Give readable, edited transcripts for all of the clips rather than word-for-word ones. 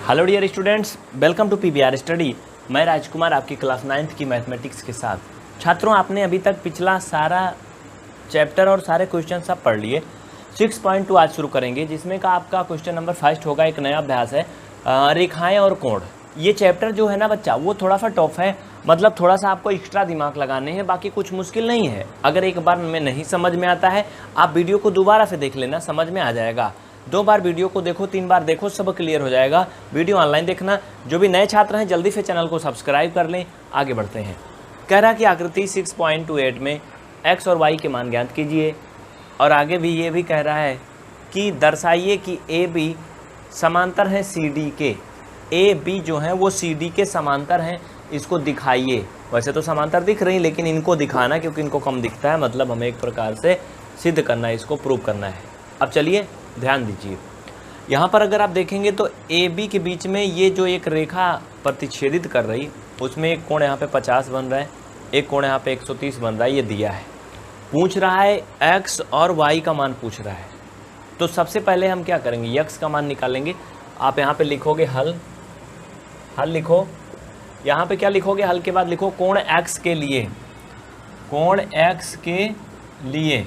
Hello dear students, welcome to PBR study. मैं राजकुमार आपकी class 9th की मैथमेटिक्स के साथ। छात्रों, आपने अभी तक पिछला सारा चैप्टर और सारे क्वेश्चन सब पढ़ लिए। 6.2 आज शुरू करेंगे, जिसमें का आपका क्वेश्चन नंबर 1 होगा। एक नया अभ्यास है, रेखाएं और कोण। ये चैप्टर जो है ना बच्चा, वो थोड़ा सा टफ है, मतलब थोड़ा सा आपको एक्स्ट्रा दिमाग लगाने हैं, बाकी कुछ मुश्किल नहीं है। अगर एक बार में नहीं समझ में आता है, आप वीडियो को दोबारा से देख लेना, समझ में आ जाएगा। 2 बार वीडियो को देखो, 3 बार देखो, सब क्लियर हो जाएगा। वीडियो ऑनलाइन देखना। जो भी नए छात्र हैं जल्दी से चैनल को सब्सक्राइब कर लें। आगे बढ़ते हैं। कह रहा कि आकृति 6.28 में x और y के मान ज्ञात कीजिए, और आगे भी ये भी कह रहा है कि दर्शाइए कि ए बी समांतर है सी डी के। ए बी जो है वो सी डी के समांतर हैं, इसको दिखाइए। वैसे तो समांतर दिख रही, लेकिन इनको दिखाना, क्योंकि इनको कम दिखता है, मतलब हमें एक प्रकार से सिद्ध करना है, इसको प्रूव करना है। अब चलिए ध्यान दीजिए, यहाँ पर अगर आप देखेंगे तो ए बी के बीच में ये जो एक रेखा प्रतिच्छेदित कर रही, उसमें एक कोण यहाँ पे 50 बन रहा है, एक कोण यहाँ पे 130 बन रहा है। ये दिया है, पूछ रहा है x और y का मान पूछ रहा है। तो सबसे पहले हम क्या करेंगे, x का मान निकालेंगे। आप यहाँ पे लिखोगे हल लिखो। यहाँ पे क्या लिखोगे, हल के बाद लिखो कोण x के लिए, कोण x के लिए।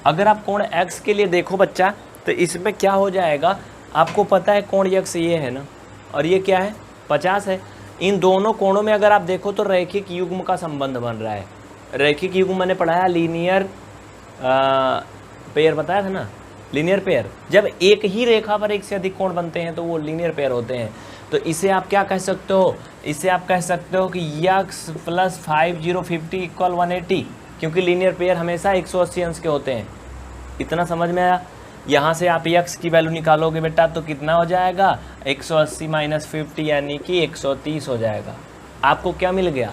अगर आप कोण x के लिए देखो बच्चा, तो इसमें क्या हो जाएगा, आपको पता है कोण x ये है ना, और ये क्या है 50 है। इन दोनों कोणों में अगर आप देखो तो रैखिक युग्म का संबंध बन रहा है। रैखिक युग्म मैंने पढ़ाया, लीनियर पेयर बताया था ना, लीनियर पेयर। जब एक ही रेखा पर एक से अधिक कोण बनते हैं तो वो लीनियर पेयर होते हैं। तो इसे आप क्या कह सकते हो, इसे आप कह सकते हो कि x + 5050 = 180, क्योंकि लीनियर पेयर हमेशा 180 अंश के होते हैं। इतना समझ में आया। यहाँ से आप x की वैल्यू निकालोगे बेटा, तो कितना हो जाएगा, 180 - 50 यानी कि 130 हो जाएगा। आपको क्या मिल गया,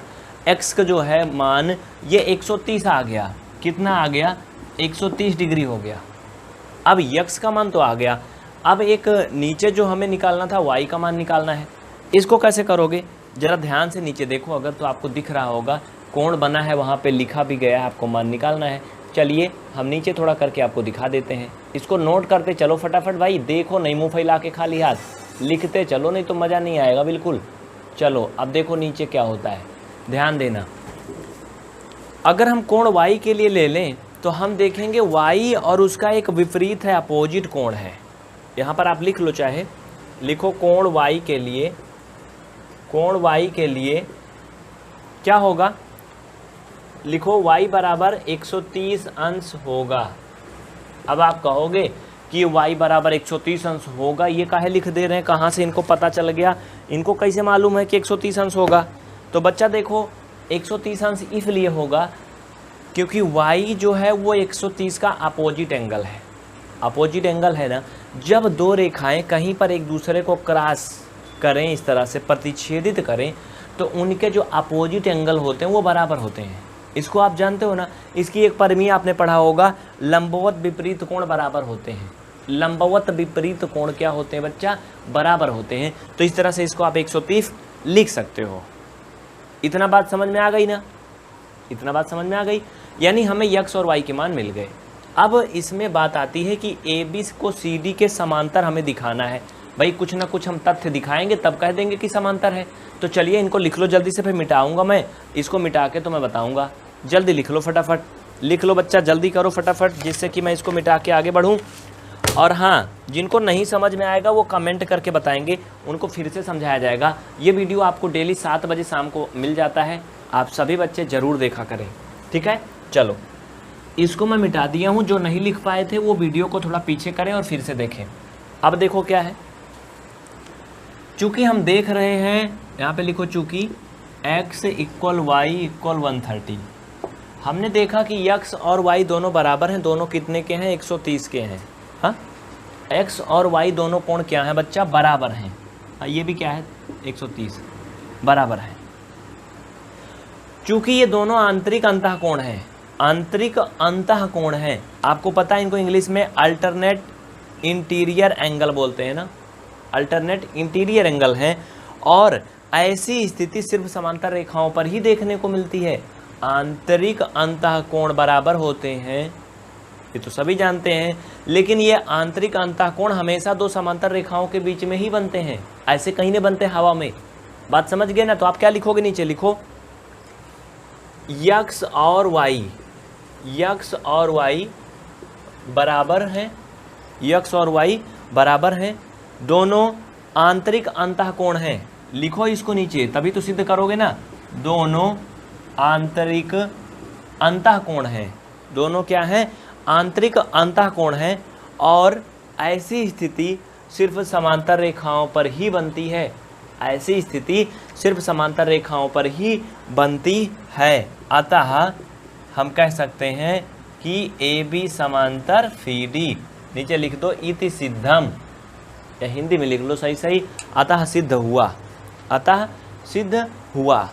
x का जो है मान ये 130 आ गया। कितना आ गया, 130 डिग्री हो गया। अब x का मान तो आ गया, अब एक नीचे जो हमें निकालना था y का मान निकालना है। इसको कैसे करोगे, ज़रा ध्यान से नीचे देखो, अगर तो आपको दिख रहा होगा कोण बना है, वहाँ पे लिखा भी गया है, आपको मान निकालना है। चलिए हम नीचे थोड़ा करके आपको दिखा देते हैं। इसको नोट करते चलो फटाफट भाई, देखो नहीं मुँह फैला के खाली हाथ लिखते चलो, नहीं तो मज़ा नहीं आएगा बिल्कुल। चलो अब देखो नीचे क्या होता है, ध्यान देना। अगर हम कोण y के लिए ले लें तो हम देखेंगे y और उसका एक विपरीत है, अपोजिट कोण है। यहाँ पर आप लिख लो, चाहे लिखो कोण y के लिए, कोण y के लिए क्या होगा, लिखो y बराबर 130 अंश होगा। अब आप कहोगे कि y बराबर 130 अंश होगा, ये काहे लिख दे रहे हैं, कहाँ से इनको पता चल गया, इनको कैसे मालूम है कि 130 अंश होगा। तो बच्चा देखो 130 अंश इसलिए होगा क्योंकि y जो है वो 130 का अपोजिट एंगल है। अपोजिट एंगल है ना, जब दो रेखाएं कहीं पर एक दूसरे को क्रॉस करें, इस तरह से प्रतिच्छेदित करें, तो उनके जो अपोजिट एंगल होते हैं वो बराबर होते हैं। इसको आप जानते हो ना, इसकी एक परिमेय आपने पढ़ा होगा, लंबवत विपरीत कोण बराबर होते हैं। लंबवत विपरीत कोण क्या होते हैं बच्चा, बराबर होते हैं। तो इस तरह से इसको आप 130 लिख सकते हो। इतना बात समझ में आ गई ना, इतना बात समझ में आ गई, यानी हमें x और y के मान मिल गए। अब इसमें बात आती है कि ए बी को सी डी के समांतर हमें दिखाना है। भाई कुछ ना कुछ हम तथ्य दिखाएंगे, तब कह देंगे कि समांतर है। तो चलिए इनको लिख लो जल्दी से, फिर मिटाऊंगा मैं इसको, मिटा के तो मैं बताऊंगा। जल्दी लिख लो, फटाफट लिख लो बच्चा, जल्दी करो फटाफट, जिससे कि मैं इसको मिटा के आगे बढ़ूँ। और हाँ, जिनको नहीं समझ में आएगा वो कमेंट करके बताएंगे, उनको फिर से समझाया जाएगा। ये वीडियो आपको डेली 7 बजे शाम को मिल जाता है, आप सभी बच्चे ज़रूर देखा करें, ठीक है। चलो इसको मैं मिटा दिया हूँ, जो नहीं लिख पाए थे वो वीडियो को थोड़ा पीछे करें और फिर से देखें। अब देखो क्या है, चूँकि हम देख रहे हैं, यहाँ पे लिखो चूँकि x = y = 130। हमने देखा कि x और y दोनों बराबर हैं, दोनों कितने के हैं, 130 के हैं। हाँ, x और y दोनों कोण क्या हैं बच्चा, बराबर हैं। हाँ, ये भी क्या है, 130 बराबर है। चूँकि ये दोनों आंतरिक अंतःकोण हैं, आंतरिक अंतःकोण हैं, आपको पता है इनको इंग्लिश में अल्टरनेट इंटीरियर एंगल बोलते हैं ना, अल्टरनेट इंटीरियर एंगल हैं। और ऐसी स्थिति सिर्फ समांतर रेखाओं पर ही देखने को मिलती है। आंतरिक अंतःकोण बराबर होते हैं ये तो सभी जानते हैं, लेकिन ये आंतरिक अंतःकोण हमेशा दो समांतर रेखाओं के बीच में ही बनते हैं, ऐसे कहीं नहीं बनते हवा में। बात समझ गए ना? तो आप क्या लिखोगे? नीचे लिखो यक्स और वाई बराबर हैं, यक्स और वाई बराबर हैं, दोनों आंतरिक अंतःकोण हैं। लिखो इसको नीचे, तभी तो सिद्ध करोगे ना। दोनों आंतरिक अंतःकोण हैं, दोनों क्या हैं? आंतरिक अंतःकोण हैं, और ऐसी स्थिति सिर्फ समांतर रेखाओं पर ही बनती है, ऐसी स्थिति सिर्फ समांतर रेखाओं पर ही बनती है। अतः हम कह सकते हैं कि ए बी समांतर सी डी। नीचे लिख दो इति सिद्धम, या हिंदी में लिख लो सही, अतः सिद्ध हुआ, अतः सिद्ध हुआ।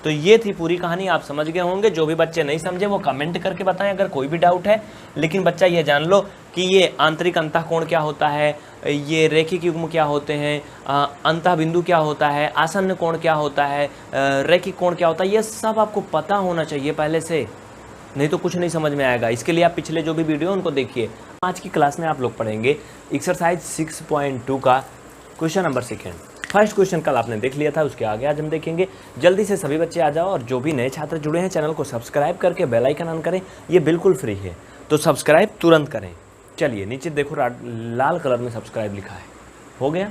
तो ये थी पूरी कहानी, आप समझ गए होंगे। जो भी बच्चे नहीं समझे वो कमेंट करके बताएं अगर कोई भी डाउट है। लेकिन बच्चा ये जान लो कि ये आंतरिक अंतःकोण क्या होता है, ये रेखिक युग्म क्या होते हैं, अंतःबिंदु क्या होता है, आसन्न कोण क्या होता है, रेखिक कोण क्या होता है, ये सब आपको पता होना चाहिए पहले से, नहीं तो कुछ नहीं समझ में आएगा। इसके लिए आप पिछले जो भी वीडियो उनको देखिए। आज की क्लास में आप लोग पढ़ेंगे एक्सरसाइज 6.2 का क्वेश्चन नंबर 2। फर्स्ट क्वेश्चन कल आपने देख लिया था, उसके आगे आज हम देखेंगे। जल्दी से सभी बच्चे आ जाओ, और जो भी नए छात्र जुड़े हैं चैनल को सब्सक्राइब करके बेल आइकन ऑन करें, ये बिल्कुल फ्री है, तो सब्सक्राइब तुरंत करें। चलिए नीचे देखो लाल कलर में सब्सक्राइब लिखा है, हो गया।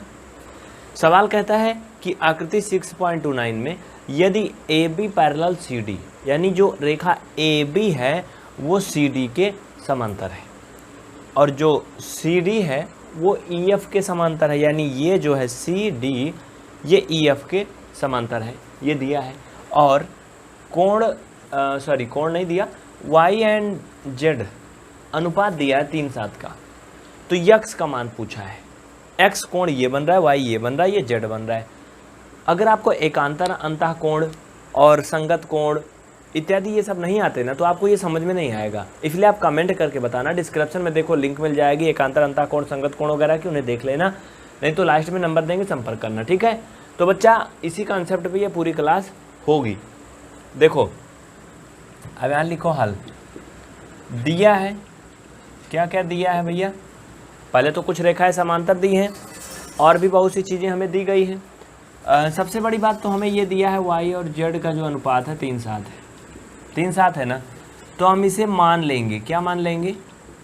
सवाल कहता है कि आकृति 6.29 में यदि A B parallel C D, यानी जो रेखा ए बी है वो सी डी के समांतर है, और जो सी डी है वो ई एफ के समांतर है, यानी ये जो है सी डी ये ई एफ के समांतर है, ये दिया है। और कोण कोण नहीं दिया, वाई एंड जेड अनुपात दिया है 3:7 का। तो यक्स का मान पूछा है, एक्स कोण ये बन रहा है, वाई ये बन रहा है, ये जेड बन रहा है। अगर आपको एकांतर अंतःकोण और संगत कोण इत्यादि ये सब नहीं आते ना, तो आपको ये समझ में नहीं आएगा। इसलिए आप कमेंट करके बताना, डिस्क्रिप्शन में देखो लिंक मिल जाएगी एकांतर अंतःकोण संगत कोण वगैरह की, उन्हें देख लेना, नहीं तो लास्ट में नंबर देंगे, संपर्क करना, ठीक है। तो बच्चा इसी कॉन्सेप्ट पे ये पूरी क्लास होगी। देखो अब यहाँ लिखो हल दिया है, क्या क्या दिया है भैया? पहले तो कुछ रेखाएं समांतर दी हैं, और भी बहुत सी चीज़ें हमें दी गई हैं। सबसे बड़ी बात तो हमें ये दिया है वाई और जेड का जो अनुपात है 3:7 है, 3:7 है ना। तो हम इसे मान लेंगे, क्या मान लेंगे?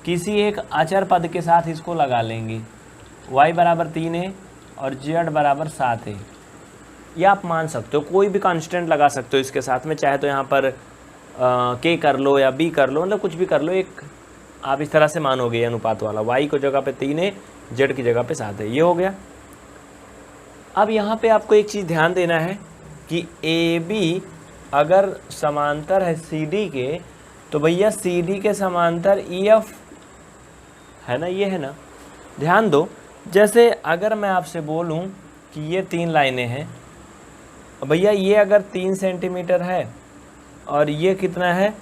किसी एक अचर पद के साथ इसको लगा लेंगे, y बराबर 3 है और z बराबर 7 है। या आप मान सकते हो, कोई भी कांस्टेंट लगा सकते हो इसके साथ में, चाहे तो यहाँ पर k कर लो या b कर लो, मतलब कुछ भी कर लो, एक आप इस तरह से मानोगे अनुपात वाला। y को जगह पे 3 है, z की जगह पे 7 है, ये हो गया। अब यहाँ पे आपको एक चीज़ ध्यान देना है कि ए बी अगर समांतर है सी डी के, तो भैया सी डी के समांतर ई एफ है ना, ये है ना। ध्यान दो, जैसे अगर मैं आपसे बोलूं कि ये 3 लाइनें हैं, भैया ये अगर 3 सेंटीमीटर है और ये कितना है,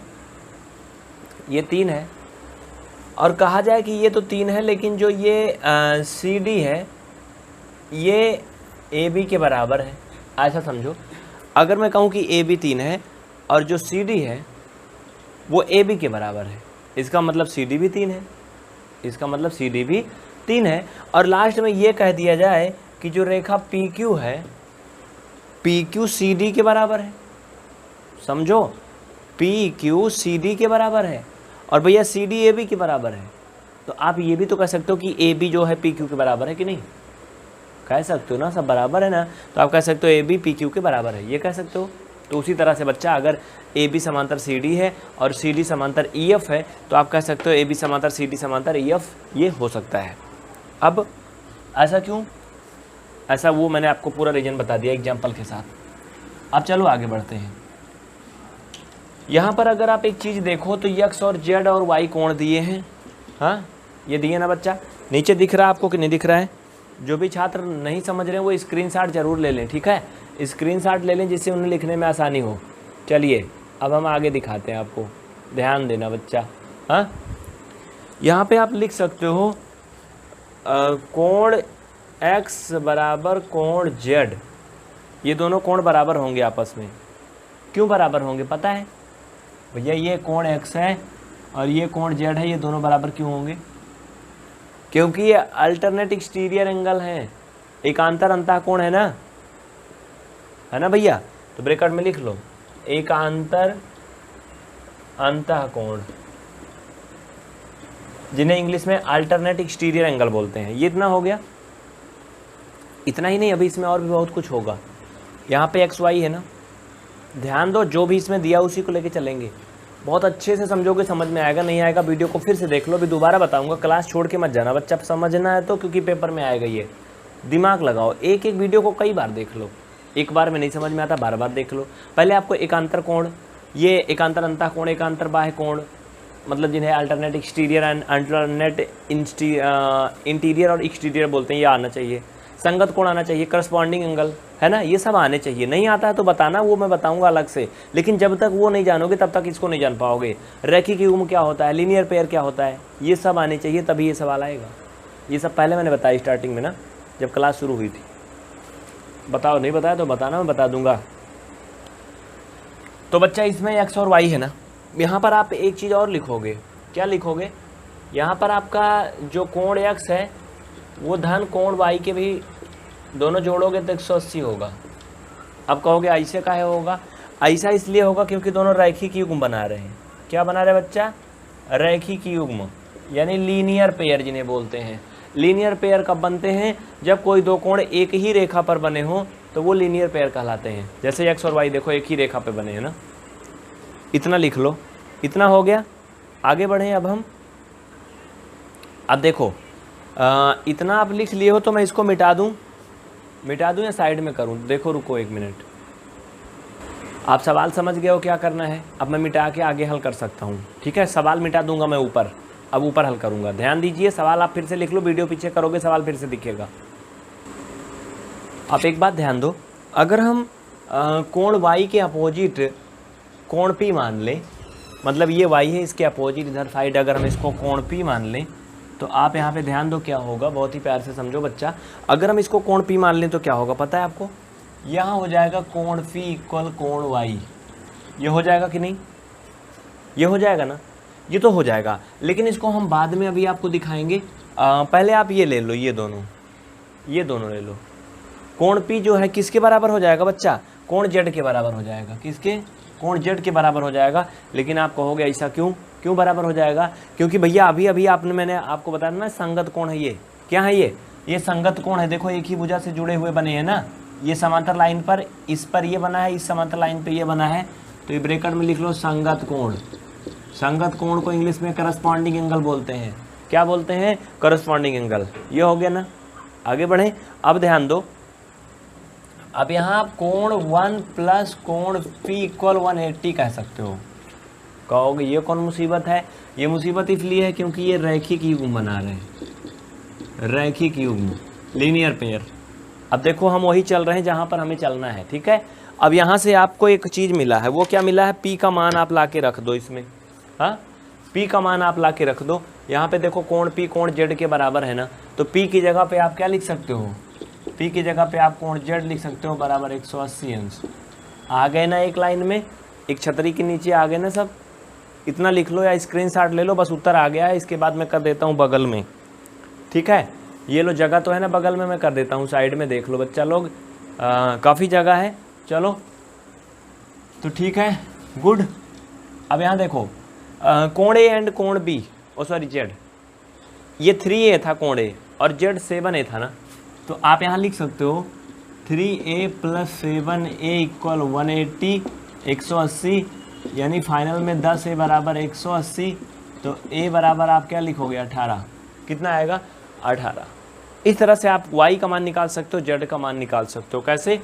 ये 3 है, और कहा जाए कि ये तो 3 है, लेकिन जो ये सी डी है ये ए बी के बराबर है, ऐसा समझो। अगर मैं कहूँ कि ए बी 3 है और जो सी डी है वो ए बी के बराबर है, इसका मतलब सी डी भी 3 है, इसका मतलब सी डी भी 3 है। और लास्ट में ये कह दिया जाए कि जो रेखा पी क्यू है, पी क्यू सी डी के बराबर है, समझो, पी क्यू सी डी के बराबर है, और भैया सी डी ए बी के बराबर है। तो आप ये भी तो कह सकते हो कि ए बी जो है पी क्यू के बराबर है कि नहीं, कह सकते हो ना, सब बराबर है ना। तो आप कह सकते हो ए बी पी क्यू के बराबर है, ये कह सकते हो। तो उसी तरह से बच्चा, अगर ए बी समांतर सी डी है और सी डी समांतर ई एफ है, तो आप कह सकते हो ए बी समांतर सी डी समांतर ई एफ, ये हो सकता है। अब ऐसा क्यों? ऐसा वो मैंने आपको पूरा रीजन बता दिया एग्जाम्पल के साथ। अब चलो आगे बढ़ते हैं। यहाँ पर अगर आप एक चीज़ देखो तो यक्स और जेड और वाई कोण दिए हैं, हाँ ये दिए ना बच्चा। नीचे दिख रहा है आपको कि नहीं दिख रहा है? जो भी छात्र नहीं समझ रहे हैं वो स्क्रीनशॉट जरूर ले लें, ठीक है, स्क्रीनशॉट ले लें जिससे उन्हें लिखने में आसानी हो। चलिए अब हम आगे दिखाते हैं आपको, ध्यान देना बच्चा। हाँ यहाँ पे आप लिख सकते हो कोण x बराबर कोण z, ये दोनों कोण बराबर होंगे आपस में। क्यों बराबर होंगे पता है भैया? ये कोण x है और ये कोण जेड है, ये दोनों बराबर क्यों होंगे? क्योंकि ये अल्टरनेट एक्सटीरियर एंगल है, एकांतर अंतः कोण है ना भैया। तो ब्रैकेट में लिख लो एकांतर अंतः कोण, जिन्हें इंग्लिश में अल्टरनेट एक्सटीरियर एंगल बोलते हैं। ये इतना हो गया। इतना ही नहीं, अभी इसमें और भी बहुत कुछ होगा। यहाँ पे एक्स वाई है ना, ध्यान दो, जो भी इसमें दिया उसी को लेके चलेंगे। बहुत अच्छे से समझोगे, समझ में आएगा। नहीं आएगा वीडियो को फिर से देख लो, अभी दोबारा बताऊंगा, क्लास छोड़ के मत जाना बच्चा, समझना है तो, क्योंकि पेपर में आएगा ये। दिमाग लगाओ, एक एक वीडियो को कई बार देख लो, एक बार में नहीं समझ में आता, बार बार देख लो। पहले आपको एकांतर कोण, ये एकांतर अंतः कोण, एकांतर बाह्य कोण, मतलब जिन्हें alternate exterior and alternate interior और एक्सटीरियर बोलते हैं, ये आना चाहिए। संगत कोण आना चाहिए, करस्पॉन्डिंग एंगल, है ना, ये सब आने चाहिए। नहीं आता है तो बताना, वो मैं बताऊंगा अलग से, लेकिन जब तक वो नहीं जानोगे तब तक इसको नहीं जान पाओगे। रैखिक युग्म क्या होता है, लीनियर पेयर क्या होता है, ये सब आने चाहिए, तभी ये सवाल आएगा। ये सब पहले मैंने बताया स्टार्टिंग में ना, जब क्लास शुरू हुई थी। बताओ, नहीं बताया तो बताना, मैं बता दूंगा। तो बच्चा इसमें एक्स और वाई है ना, यहाँ पर आप एक चीज़ और लिखोगे। क्या लिखोगे? यहाँ पर आपका जो कोण एक्स है वो धन कोण वाई के भी दोनों जोड़ोगे तो 180 होगा। अब कहोगे ऐसे काहे होगा? ऐसा इसलिए होगा क्योंकि दोनों रैखिक युग्म बना रहे हैं। क्या बना रहे बच्चा? रैखिक युग्म, यानी लीनियर पेयर जिन्हें बोलते हैं। लीनियर पेयर कब बनते हैं? जब कोई दो कोण एक ही रेखा पर बने हों तो वो लीनियर पेयर कहलाते हैं। जैसे एक्स और वाई देखो एक ही रेखा पे बने हैं ना। इतना लिख लो, इतना हो गया। आगे बढ़ें अब हम। अब देखो इतना आप लिख लिए हो तो मैं इसको मिटा दूं या साइड में करूं? देखो रुको एक मिनट। आप सवाल समझ गए हो क्या करना है? अब मैं मिटा के आगे हल कर सकता हूं, ठीक है। सवाल मिटा दूंगा मैं ऊपर, अब ऊपर हल करूंगा। ध्यान दीजिए, सवाल आप फिर से लिख लो, वीडियो पीछे करोगे सवाल फिर से दिखेगा। आप एक बात ध्यान दो, अगर हम कोण वाई के अपोजिट कोण पी मान लें, मतलब ये वाई है, इसके अपोजिट इधर साइड अगर हम इसको कोण पी मान लें, तो आप यहाँ पे ध्यान दो क्या होगा, बहुत ही प्यार से समझो बच्चा। अगर हम इसको कोण पी मान लें तो क्या होगा पता है आपको? यहाँ हो जाएगा कोण पी इक्वल कोण वाई। ये हो जाएगा कि नहीं? ये हो जाएगा ना, ये तो हो जाएगा। लेकिन इसको हम बाद में अभी आपको दिखाएंगे। पहले आप ये ले लो, ये दोनों ले लो। कोण पी जो है किसके बराबर हो जाएगा बच्चा? कोण जेड के बराबर हो जाएगा। किसके? कोण जेड के बराबर हो जाएगा। लेकिन आप कहोगे ऐसा क्यों बराबर हो जाएगा? क्योंकि भैया अभी मैंने आपको बताया ना, संगत कोण है ये। क्या है ये संगत कोण है। देखो एक ही भुजा से जुड़े हुए बने हैं ना, ये समांतर लाइन पर, इस पर ये बना है, इस समांतर लाइन पे ये बना है, तो ये ब्रैकेट में लिख लो संगत कोण। संगत कोण को इंग्लिश में करस्पॉन्डिंग एंगल बोलते हैं। क्या बोलते हैं? Corresponding angle. ये हो गया ना। आगे बढ़े। अब ध्यान दो, अब यहाँ कोण 1 प्लस कोण पी इक्वल 180 कह सकते हो। कहोगे ये कौन मुसीबत है? ये मुसीबत इसलिए है क्योंकि ये रैखिक युग्म बना रहे हैं, रैखिक युग्म, लीनियर पेयर। अब देखो हम वही चल रहे हैं जहाँ पर हमें चलना है, ठीक है। अब यहाँ से आपको एक चीज़ मिला है, वो क्या मिला है? पी का मान आप ला के रख दो इसमें। हाँ, पी का मान आप ला के रख दो। यहाँ पे देखो कोण पी कोण जेड के बराबर है ना, तो पी की जगह पे आप क्या लिख सकते हो? पी की जगह पे आप कोण जेड लिख सकते हो बराबर 180 अंश। आ गए ना एक लाइन में, एक छतरी के नीचे आ गए ना सब। इतना लिख लो या स्क्रीनशॉट ले लो, बस उत्तर आ गया है। इसके बाद मैं कर देता हूँ बगल में, ठीक है। ये लो जगह तो है ना बगल में, मैं कर देता हूँ साइड में। देख लो बच्चा लोग, काफ़ी जगह है। चलो तो ठीक है, गुड। अब यहाँ देखो कोण ए एंड कोण बी, सॉरी जेड, ये 3a था कोण ए और जेड 7a था ना, तो आप यहाँ लिख सकते हो 3a प्लस 7a इक्वल 180, 180, यानी फाइनल में 10a बराबर 180, तो a बराबर आप क्या लिखोगे? 18। कितना आएगा? 18। इस तरह से आप y का मान निकाल सकते हो, z का मान निकाल सकते हो। कैसे?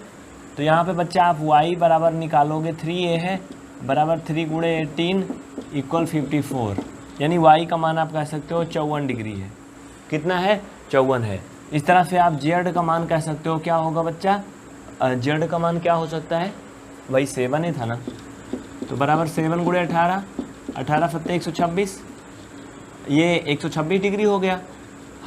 तो यहाँ पे बच्चा आप y बराबर निकालोगे, 3a है बराबर 3 गुणे 18 इक्वल 54, यानी y का मान आप कह सकते हो 54 डिग्री है। कितना है? 54 है। इस तरह से आप z का मान कह सकते हो, क्या होगा बच्चा? z का मान क्या हो सकता है? वही 7 ही था ना, तो बराबर 7 गुणे 18, 18 सत्ते 126, ये 126 डिग्री हो गया।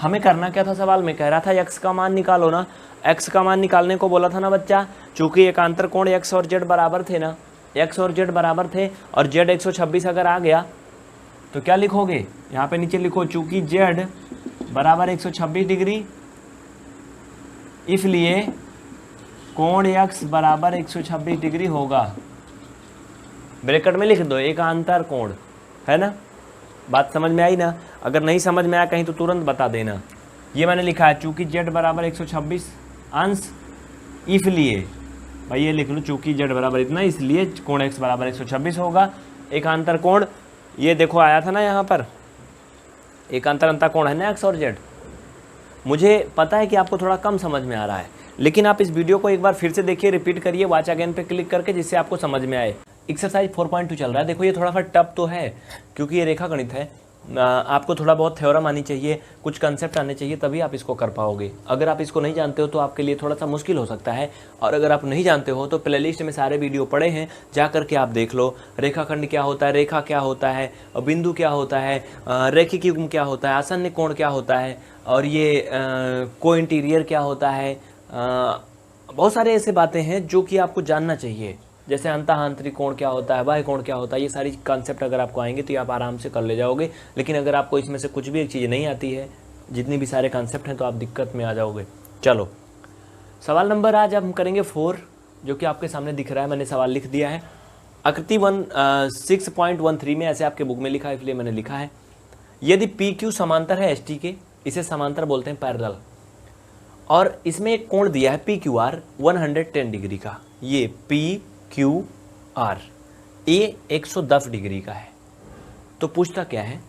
हमें करना क्या था? सवाल में कह रहा था x का मान निकालो ना। x का मान निकालने को बोला था ना बच्चा, चूँकि एकांतर कोण x और z बराबर थे ना, x और z बराबर थे, और z 126 अगर आ गया तो क्या लिखोगे, यहाँ पे नीचे लिखो चूंकि z बराबर 126 डिग्री इसलिए कोण x बराबर 126 डिग्री होगा। ब्रैकेट में लिख दो एकांतर कोण, है ना। बात समझ में आई ना। अगर नहीं समझ में आया कहीं तो तुरंत बता देना। ये मैंने लिखा है चूंकि z बराबर 126 अंश इसलिए, भाई ये लिख लो चूंकि z बराबर इतना इसलिए कोण x बराबर 126 होगा। एकांतर कोण ये देखो आया था ना यहाँ पर, एकांतर अंतर कोण है ना x और z। मुझे पता है कि आपको थोड़ा कम समझ में आ रहा है, लेकिन आप इस वीडियो को एक बार फिर से देखिए, रिपीट करिए वॉच अगेन पे क्लिक करके, जिससे आपको समझ में आए। एक्सरसाइज 4.2 चल रहा है। देखो ये थोड़ा सा टफ तो है क्योंकि ये रेखा गणित है, आपको थोड़ा बहुत थ्योरम आनी चाहिए, कुछ कंसेप्ट आने चाहिए, तभी आप इसको कर पाओगे। अगर आप इसको नहीं जानते हो तो आपके लिए थोड़ा सा मुश्किल हो सकता है। और अगर आप नहीं जानते हो तो प्लेलिस्ट में सारे वीडियो पड़े हैं, जा करके आप देख लो। रेखाखंड क्या होता है, रेखा क्या होता है, बिंदु क्या होता है, रैखिक युग्म क्या होता है, आसन्न कोण क्या होता है, और ये को इंटीरियर क्या होता है। बहुत सारे ऐसे बातें हैं जो कि आपको जानना चाहिए, जैसे अंतःआंतरिक कोण क्या होता है, बाह्य कोण क्या होता है। ये सारी कॉन्सेप्ट अगर आपको आएंगे तो ये आप आराम से कर ले जाओगे। लेकिन अगर आपको इसमें से कुछ भी एक चीज़ नहीं आती है, जितनी भी सारे कॉन्सेप्ट हैं, तो आप दिक्कत में आ जाओगे। चलो सवाल नंबर आज हम करेंगे 4, जो कि आपके सामने दिख रहा है, मैंने सवाल लिख दिया है। आकृति 6.13 में ऐसे आपके बुक में लिखा है, इसलिए मैंने लिखा है यदि पी क्यू समांतर है एस टी के, इसे समांतर बोलते हैं पैरेलल, और इसमें एक कोण दिया है पी क्यू आर 110 डिग्री का। ये P Q R A 110 degree का है, तो पूछता क्या है,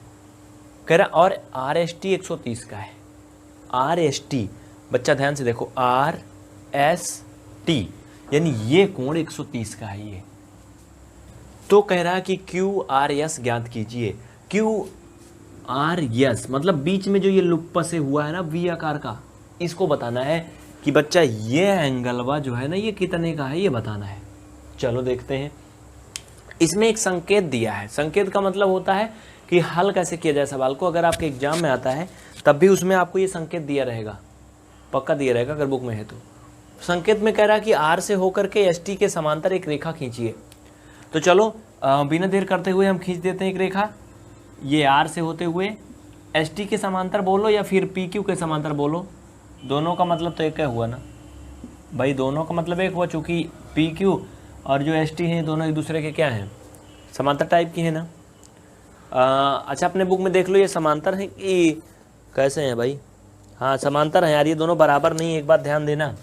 कह रहा और आर एस टी 130 का है। आर एस टी, बच्चा ध्यान से देखो, आर एस टी यानी ये कोण 130 का है ये। तो कह रहा है कि क्यू आर एस ज्ञात कीजिए। क्यू आर एस मतलब बीच में जो ये लुप्प से हुआ है ना वी आकार का, इसको बताना है कि बच्चा ये एंगलवा जो है ना ये कितने का है, ये बताना है। चलो देखते हैं। इसमें एक संकेत दिया है। संकेत का मतलब होता है कि हल कैसे किया जाए सवाल को। अगर आपके एग्जाम में आता है तब भी उसमें आपको ये संकेत दिया रहेगा, पक्का दिया रहेगा अगर बुक में है तो। संकेत में कह रहा है कि आर से होकर के एस टी के समांतर एक रेखा खींचिए। तो चलो बिना देर करते हुए हम खींच देते हैं एक रेखा। ये आर से होते हुए एस टी के समांतर बोलो या फिर पी क्यू के समांतर बोलो, दोनों का मतलब तो एक हुआ ना भाई, दोनों का मतलब एक हुआ, चूँकि पी क्यू और जो एस टी हैं दोनों एक दूसरे के क्या हैं, समांतर टाइप की है ना। अच्छा अपने बुक में देख लो ये समांतर है कि कैसे हैं भाई। हाँ समांतर है यार, ये दोनों बराबर नहीं है, एक बात ध्यान देना,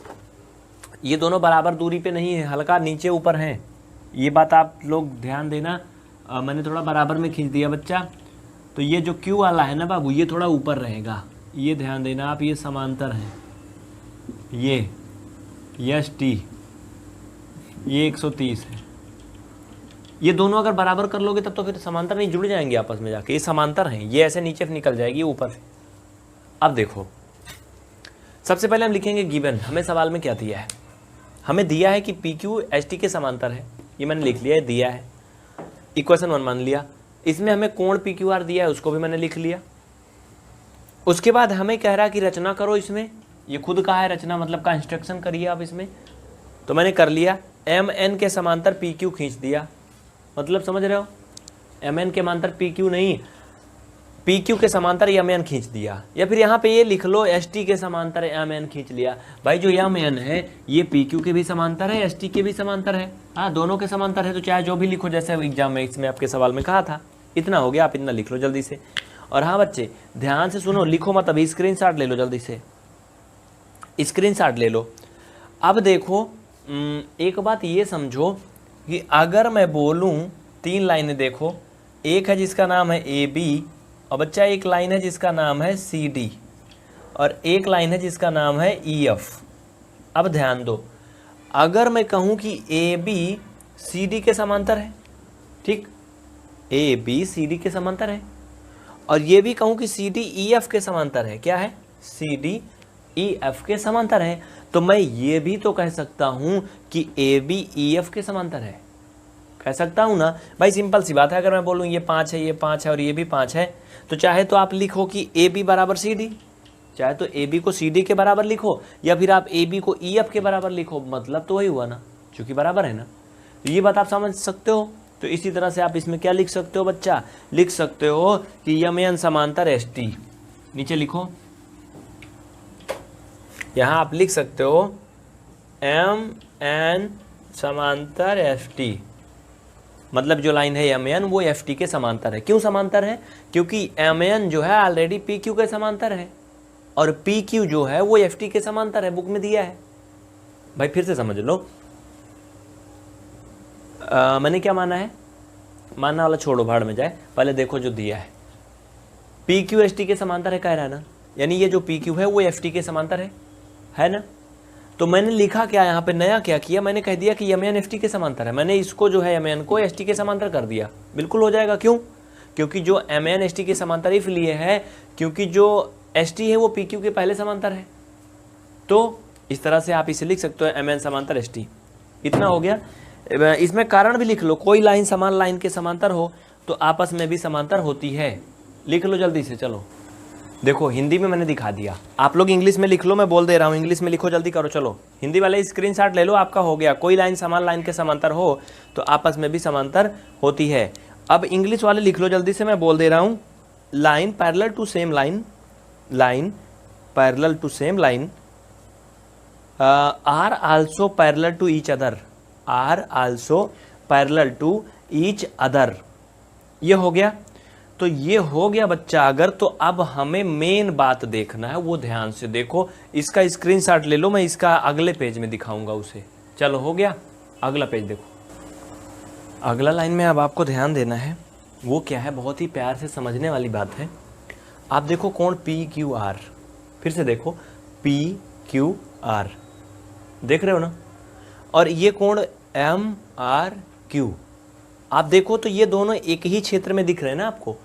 ये दोनों बराबर दूरी पे नहीं है, हल्का नीचे ऊपर हैं, ये बात आप लोग ध्यान देना। मैंने थोड़ा बराबर में खींच दिया बच्चा, तो ये जो क्यू वाला है ना बाबू ये थोड़ा ऊपर रहेगा, ये ध्यान देना आप। ये समांतर हैं, ये एस टी ये 130 है। ये दोनों अगर बराबर कर लोगे तब तो फिर समांतर नहीं, जुड़ जाएंगे आपस में जाके, ये समांतर हैं। ये ऐसे नीचे निकल जाएगी ऊपर से। अब देखो सबसे पहले हम लिखेंगे गिवन, हमें सवाल में क्या दिया है। हमें दिया है कि पी क्यू एस टी के समांतर है, ये मैंने लिख लिया है, दिया है। इक्वेशन 1 मान लिया। इसमें हमें कोण पी क्यू आर दिया है, उसको भी मैंने लिख लिया। उसके बाद हमें कह रहा कि रचना करो इसमें, ये खुद कहा है रचना मतलब का इंस्ट्रक्शन करिए आप इसमें, तो मैंने कर लिया। एम एन के समांतर पी क्यू खींच दिया, मतलब समझ रहे हो, एम एन के समांतर पी क्यू नहीं, पी क्यू के समांतर एम एन खींच दिया। या फिर यहाँ पे ये लिख लो एस टी के समांतर एम एन खींच लिया। भाई जो एम एन है ये पी क्यू के भी समांतर है, एस टी के भी समांतर है, हाँ दोनों के समांतर है, तो चाहे जो भी लिखो, जैसे एग्जाम में इसमें आपके सवाल में कहा था। इतना हो गया, आप इतना लिख लो जल्दी से। और हाँ बच्चे ध्यान से सुनो, लिखो मत अभी, स्क्रीनशॉट ले लो जल्दी से, स्क्रीनशॉट ले लो। अब देखो एक बात ये समझो कि अगर मैं बोलूँ 3 लाइनें, देखो एक है जिसका नाम है ए बी, और बच्चा एक लाइन है जिसका नाम है सी डी, और एक लाइन है जिसका नाम है ई एफ। अब ध्यान दो, अगर मैं कहूँ कि ए बी सी डी के समांतर है, ठीक, ए बी सी डी के समांतर है, और ये भी कहूँ कि सी डी ई एफ के समांतर है, क्या है, सी डी ई एफ के समांतर है, तो मैं ये भी तो कह सकता हूँ कि ए बी ई एफ के समांतर है, कह सकता हूँ ना भाई। सिंपल सी बात है, अगर मैं बोलूँ ये 5 है, ये 5 है और ये भी 5 है, तो चाहे तो आप लिखो कि ए बी बराबर सी डी, चाहे तो ए बी को सी डी के बराबर लिखो, या फिर आप ए बी को ई एफ के बराबर लिखो, मतलब तो वही हुआ ना, क्योंकि बराबर है ना। तो ये बात आप समझ सकते हो। तो इसी तरह से आप इसमें क्या लिख सकते हो बच्चा, लिख सकते हो कि यम एन समांतर एस टी, नीचे लिखो, यहाँ आप लिख सकते हो एम एन समांतर एफ टी, मतलब जो लाइन है एम एन वो एफ टी के समांतर है। क्यों समांतर है, क्योंकि एम एन जो है ऑलरेडी पी क्यू के समांतर है और पी क्यू जो है वो एफ टी के समांतर है, बुक में दिया है भाई, फिर से समझ लो। मैंने क्या माना है, मानना वाला छोड़ो, भाड़ में जाए, पहले देखो जो दिया है, पी क्यू एस टी के समांतर है, कह रहा है ना, यानी ये जो पी क्यू है वो एफ टी के समांतर है ना। तो मैंने लिखा क्या यहाँ पे, नया क्या किया, मैंने कह दिया कि एम एन एफ टी के समांतर है, मैंने इसको जो है एम एन को एस टी के समांतर कर दिया, बिल्कुल हो जाएगा। क्यों, क्योंकि जो एम एन एस टी के समांतर इसलिए है क्योंकि जो एस टी है वो पी क्यू के पहले समांतर है। तो इस तरह से आप इसे लिख सकते हो एम एन समांतर एस टी, इतना हो गया। इसमें कारण भी लिख लो, कोई लाइन समान लाइन के समांतर हो तो आपस में भी समांतर होती है, लिख लो जल्दी से। चलो देखो हिंदी में मैंने दिखा दिया, आप लोग इंग्लिश में लिख लो, मैं बोल दे रहा हूँ, इंग्लिश में लिखो, जल्दी करो। चलो हिंदी वाले स्क्रीनशॉट ले लो, आपका हो गया, कोई लाइन समान लाइन के समांतर हो तो आपस में भी समांतर होती है। अब इंग्लिश वाले लिख लो जल्दी से, मैं बोल दे रहा हूँ, line parallel to same line, line parallel to same line are also parallel to each other, are also parallel to each other, ये हो गया। तो ये हो गया बच्चा अगर, तो अब हमें मेन बात देखना है, वो ध्यान से देखो, इसका स्क्रीनशॉट ले लो, मैं इसका अगले पेज में दिखाऊंगा उसे। चलो हो गया, अगला पेज देखो, अगला लाइन में अब आपको ध्यान देना है, वो क्या है, बहुत ही प्यार से समझने वाली बात है। आप देखो कोण पी क्यू आर, फिर से देखो पी क्यू आर, देख रहे हो ना, और ये कोण एम आर क्यू, आप देखो तो ये दोनों एक ही क्षेत्र में दिख रहे हैं ना आपको,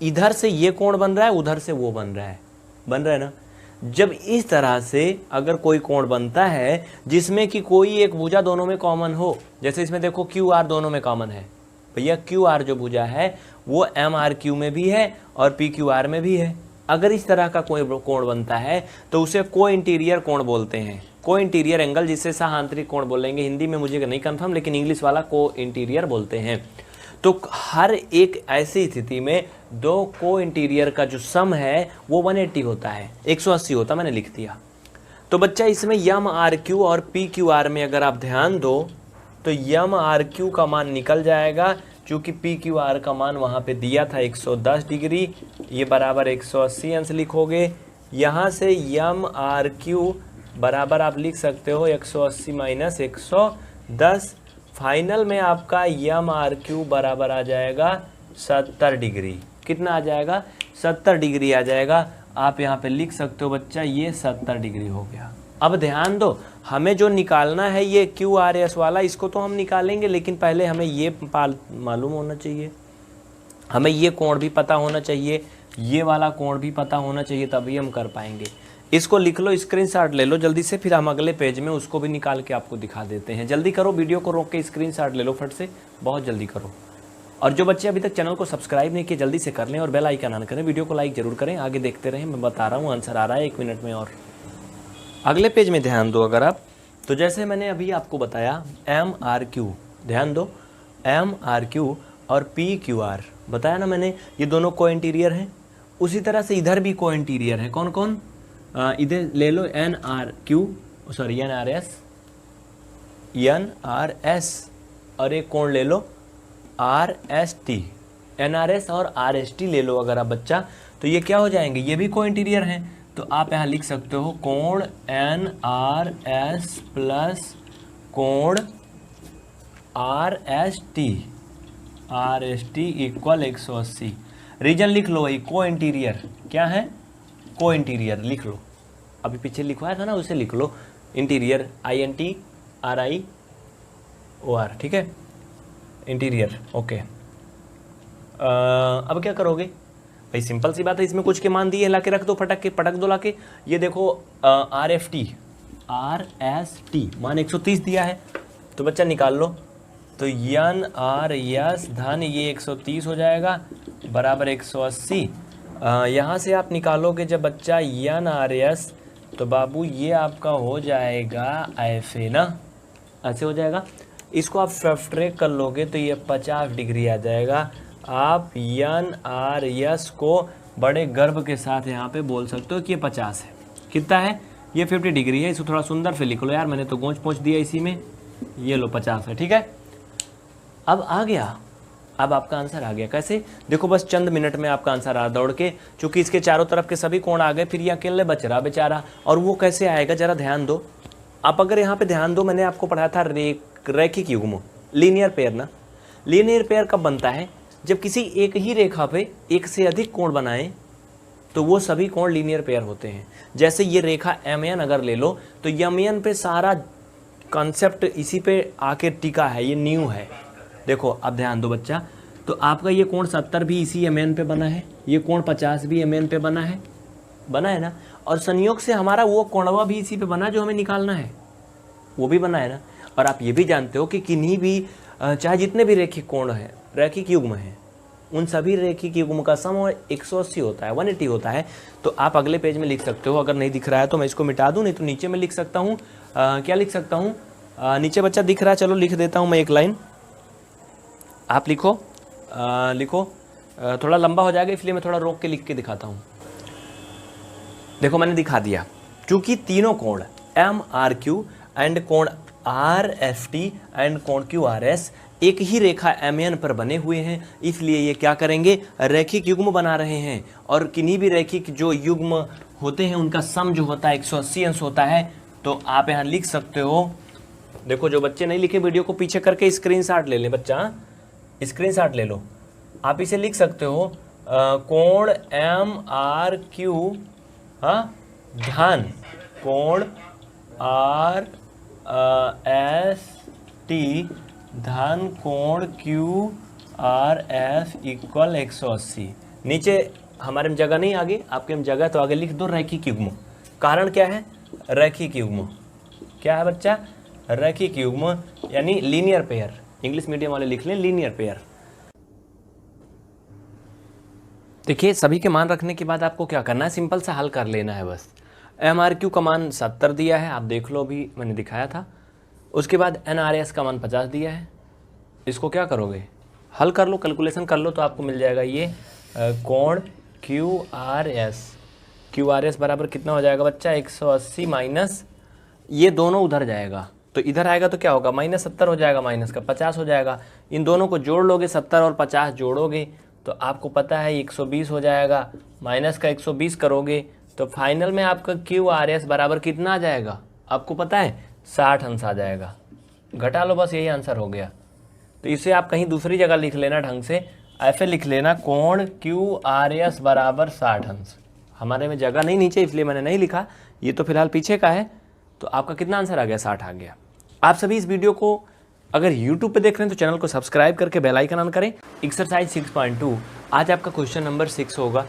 इधर से ये कोण बन रहा है, उधर से वो बन रहा है ना। जब इस तरह से अगर कोई कोण बनता है जिसमें कि कोई एक भुजा दोनों में कॉमन हो, जैसे इसमें देखो क्यू आर दोनों में कॉमन है, भैया क्यू आर जो भुजा है वो एम आर क्यू में भी है और पी क्यू आर में भी है। अगर इस तरह का कोई कोण बनता है तो उसे को इंटीरियर कोण बोलते हैं, को इंटीरियर एंगल, जिसे सह आंतरिक कोण बोलेंगे, हिंदी में मुझे नहीं कंफर्म, लेकिन इंग्लिश वाला को इंटीरियर बोलते हैं। तो हर एक ऐसी स्थिति में दो को इंटीरियर का जो सम है वो 180 होता है, 180 होता, मैंने लिख दिया। तो बच्चा इसमें यम आर क्यू और पी क्यू आर में अगर आप ध्यान दो तो यम आर क्यू का मान निकल जाएगा, चूँकि पी क्यू आर का मान वहाँ पे दिया था 110 डिग्री, ये बराबर 180 अंश लिखोगे। यहाँ से यम आर क्यू बराबर आप लिख सकते हो 180 माइनस 110, फाइनल में आपका यम आर क्यू बराबर आ जाएगा 70 डिग्री। कितना आ जाएगा? 70 डिग्री आ जाएगा। आप यहाँ पे लिख सकते हो बच्चा, ये 70 डिग्री हो गया। अब ध्यान दो, हमें जो निकालना है ये क्यू आर एस वाला, इसको तो हम निकालेंगे, लेकिन पहले हमें ये मालूम होना चाहिए, हमें ये कोण भी पता होना चाहिए, ये वाला कोण भी पता होना चाहिए, तभी हम कर पाएंगे। इसको लिख लो, स्क्रीनशॉट ले लो जल्दी से, फिर हम अगले पेज में उसको भी निकाल के आपको दिखा देते हैं। जल्दी करो, वीडियो को रोक के स्क्रीनशॉट ले लो फट से, बहुत जल्दी करो। और जो बच्चे अभी तक चैनल को सब्सक्राइब नहीं किए जल्दी से कर लें और बेल आइकन ऑन करें, वीडियो को लाइक जरूर करें। आगे देखते रहें, मैं बता रहा हूँ, आंसर आ रहा है 1 मिनट में। और अगले पेज में ध्यान दो अगर आप, तो जैसे मैंने अभी आपको बताया एम आर क्यू, ध्यान दो, एम आर क्यू और पी क्यू आर बताया ना मैंने, ये दोनों को इंटीरियर हैं। उसी तरह से इधर भी को इंटीरियर है। कौन कौन? इधर ले लो N R Q, sorry N R S, और एक कोण ले लो R S T, N R S और आर एस टी ले लो अगर आप बच्चा, तो ये क्या हो जाएंगे? ये भी को इंटीरियर हैं। तो आप यहाँ लिख सकते हो कोण एन आर एस प्लस कोण R S T equal 180। Reason लिख लो वही, को इंटीरियर क्या है? को इंटीरियर लिख लो, अभी पीछे लिखवाया था ना उसे लिख लो, इंटीरियर INTRIOR, ठीक है, इंटीरियर। ओके, अब क्या करोगे भाई? सिंपल सी बात है, इसमें कुछ के मान दिए, ला के रख दो, पटक दो ला के। ये देखो RFT RST मान 130 दिया है, तो बच्चा निकाल लो। तो NRS धन ये 130 हो जाएगा बराबर 180। यहाँ से आप निकालोगे जब बच्चा NRS, तो बाबू ये आपका हो जाएगा ऐसे ना, ऐसे हो जाएगा। इसको आप सब्ट्रैक्ट कर लोगे तो ये 50 डिग्री आ जाएगा। आप NRS को बड़े गर्व के साथ यहाँ पे बोल सकते हो कि ये 50 है। कितना है? ये 50 डिग्री है। इसको थोड़ा सुंदर से लिख लो यार, मैंने तो गोंच पोंछ दिया इसी में। ये लो 50 है, ठीक है। अब आ गया, अब आपका आंसर आ गया। कैसे? देखो बस चंद मिनट में आपका आंसर आ दौड़ के, चूंकि इसके चारों तरफ के सभी कोण आ गए, फिर ये अकेले बच रहा बेचारा। और वो कैसे आएगा जरा ध्यान दो। आप अगर यहाँ पे ध्यान दो, मैंने आपको पढ़ाया था रैखिक युग्म, लीनियर पेयर ना। लीनियर पेयर कब बनता है? जब किसी एक ही रेखा पे एक से अधिक कोण बनाएं तो वो सभी कोण लीनियर पेयर होते हैं। जैसे ये रेखा MN अगर ले लो तो MN पे सारा कॉन्सेप्ट इसी पे आके टिका है, ये न्यू है। देखो अब ध्यान दो बच्चा, तो आपका ये कोण 70 भी इसी MN पे बना है, ये कोण 50 भी MN पे बना है ना। और संयोग से हमारा वो कोणवा भी इसी पे बना जो हमें निकालना है, वो भी बना है ना। और आप ये भी जानते हो कि किन्हीं भी चाहे जितने भी रैखिक कोण हैं, रैखिक युग्म हैं, उन सभी रैखिक युग्म का सम 180 होता है, 180 होता है। तो आप अगले पेज में लिख सकते हो। अगर नहीं दिख रहा है तो मैं इसको मिटा दूं, नहीं तो नीचे में लिख सकता हूँ। क्या लिख सकता हूँ? नीचे बच्चा दिख रहा है, चलो लिख देता हूँ मैं एक लाइन, आप लिखो। लिखो, थोड़ा लंबा हो जाएगा इसलिए मैं थोड़ा रोक के लिख के दिखाता हूँ। देखो मैंने दिखा दिया, क्योंकि तीनों कोण MRQ एंड कोण RFT एंड कोण QRS एक ही रेखा MN पर बने हुए हैं, इसलिए ये क्या करेंगे? रैखिक युग्म बना रहे हैं। और किन्हीं भी रैखिक जो युग्म होते हैं उनका सम जो होता है 180 अंश होता है। तो आप यहाँ लिख सकते हो। देखो जो बच्चे नहीं लिखे वीडियो को पीछे करके स्क्रीनशॉट ले लें बच्चा, स्क्रीनशॉट ले लो। आप इसे लिख सकते हो कोण MRQ, हाँ ध्यान, कोण RST धन कोण QRS इक्वल 180। नीचे हमारे में जगह नहीं, आगे आपके में जगह, तो आगे लिख दो रैखिक युग्म। कारण क्या है? रैखिक युग्म। क्या है बच्चा? रैखिक युग्म यानी लीनियर पेयर। इंग्लिश मीडियम वाले लिख लें लीनियर पेयर। देखिए सभी के मान रखने के बाद आपको क्या करना है? सिंपल सा हल कर लेना है बस। MRQ का मान 70 दिया है, आप देख लो, अभी मैंने दिखाया था। उसके बाद NRS का मान 50 दिया है। इसको क्या करोगे? हल कर लो, कैलकुलेशन कर लो, तो आपको मिल जाएगा ये कोण QRS बराबर कितना हो जाएगा बच्चा? 180 माइनस ये दोनों उधर जाएगा, तो इधर आएगा तो क्या होगा? -70 हो जाएगा, माइनस का 50 हो जाएगा। इन दोनों को जोड़ लोगे, 70 और 50 जोड़ोगे तो आपको पता है 120 हो जाएगा। माइनस का 120 करोगे तो फाइनल में आपका QRS बराबर कितना आ जाएगा? आपको पता है 60 अंश आ जाएगा। घटा लो, बस यही आंसर हो गया। तो इसे आप कहीं दूसरी जगह लिख लेना, ढंग से ऐसे लिख लेना, कोण QRS बराबर 60 अंश। हमारे में जगह नहीं नीचे, इसलिए मैंने नहीं लिखा, ये तो फिलहाल पीछे का है। तो आपका कितना आंसर आ गया? 60 आ गया। आप सभी इस वीडियो को अगर YouTube पे देख रहे हैं तो चैनल को सब्सक्राइब करके बेल आइकन ऑन करें। एक्सरसाइज 6.2 आज आपका क्वेश्चन नंबर 6 होगा।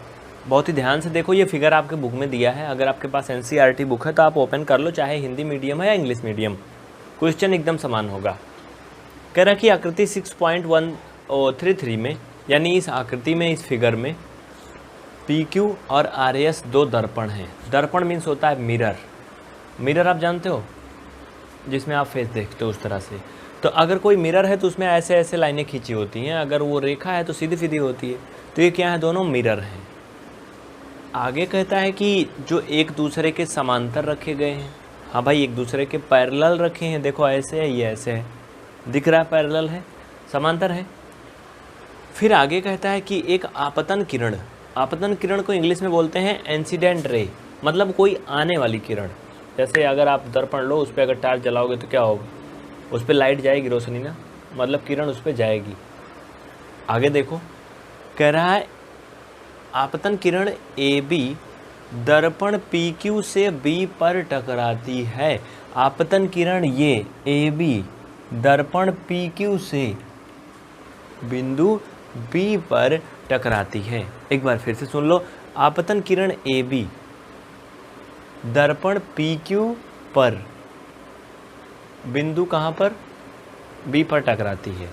बहुत ही ध्यान से देखो, ये फिगर आपके बुक में दिया है। अगर आपके पास NCERT बुक है तो आप ओपन कर लो, चाहे हिंदी मीडियम है या इंग्लिश मीडियम, क्वेश्चन एकदम समान होगा। कह रहा कि आकृति 6.133 में, यानी इस आकृति में, इस फिगर में PQ और RS दो दर्पण हैं। दर्पण मीन्स होता है मिरर। मिरर आप जानते हो, जिसमें आप फेस देखते हो उस तरह से। तो अगर कोई मिरर है तो उसमें ऐसे ऐसे लाइनें खींची होती हैं, अगर वो रेखा है तो सीधी सीधी होती है। तो ये क्या है? दोनों मिरर हैं। आगे कहता है कि जो एक दूसरे के समांतर रखे गए हैं। हाँ भाई, एक दूसरे के पैरेलल रखे हैं। देखो ऐसे है, ये ऐसे है, दिख रहा है पैरेलल है, समांतर है। फिर आगे कहता है कि एक आपतन किरण, आपतन किरण को इंग्लिश में बोलते हैं इंसिडेंट रे, मतलब कोई आने वाली किरण। जैसे अगर आप दर्पण लो, उस पर अगर टार्च जलाओगे तो क्या होगा? उस पर लाइट जाएगी, रोशनी ना, मतलब किरण उस पर जाएगी। आगे देखो, कह रहा है आपतन किरण AB दर्पण PQ से B पर टकराती है। आपतन किरण ये AB दर्पण PQ से बिंदु B पर टकराती है। एक बार फिर से सुन लो, आपतन किरण AB दर्पण PQ पर बिंदु कहाँ पर? B पर टकराती है।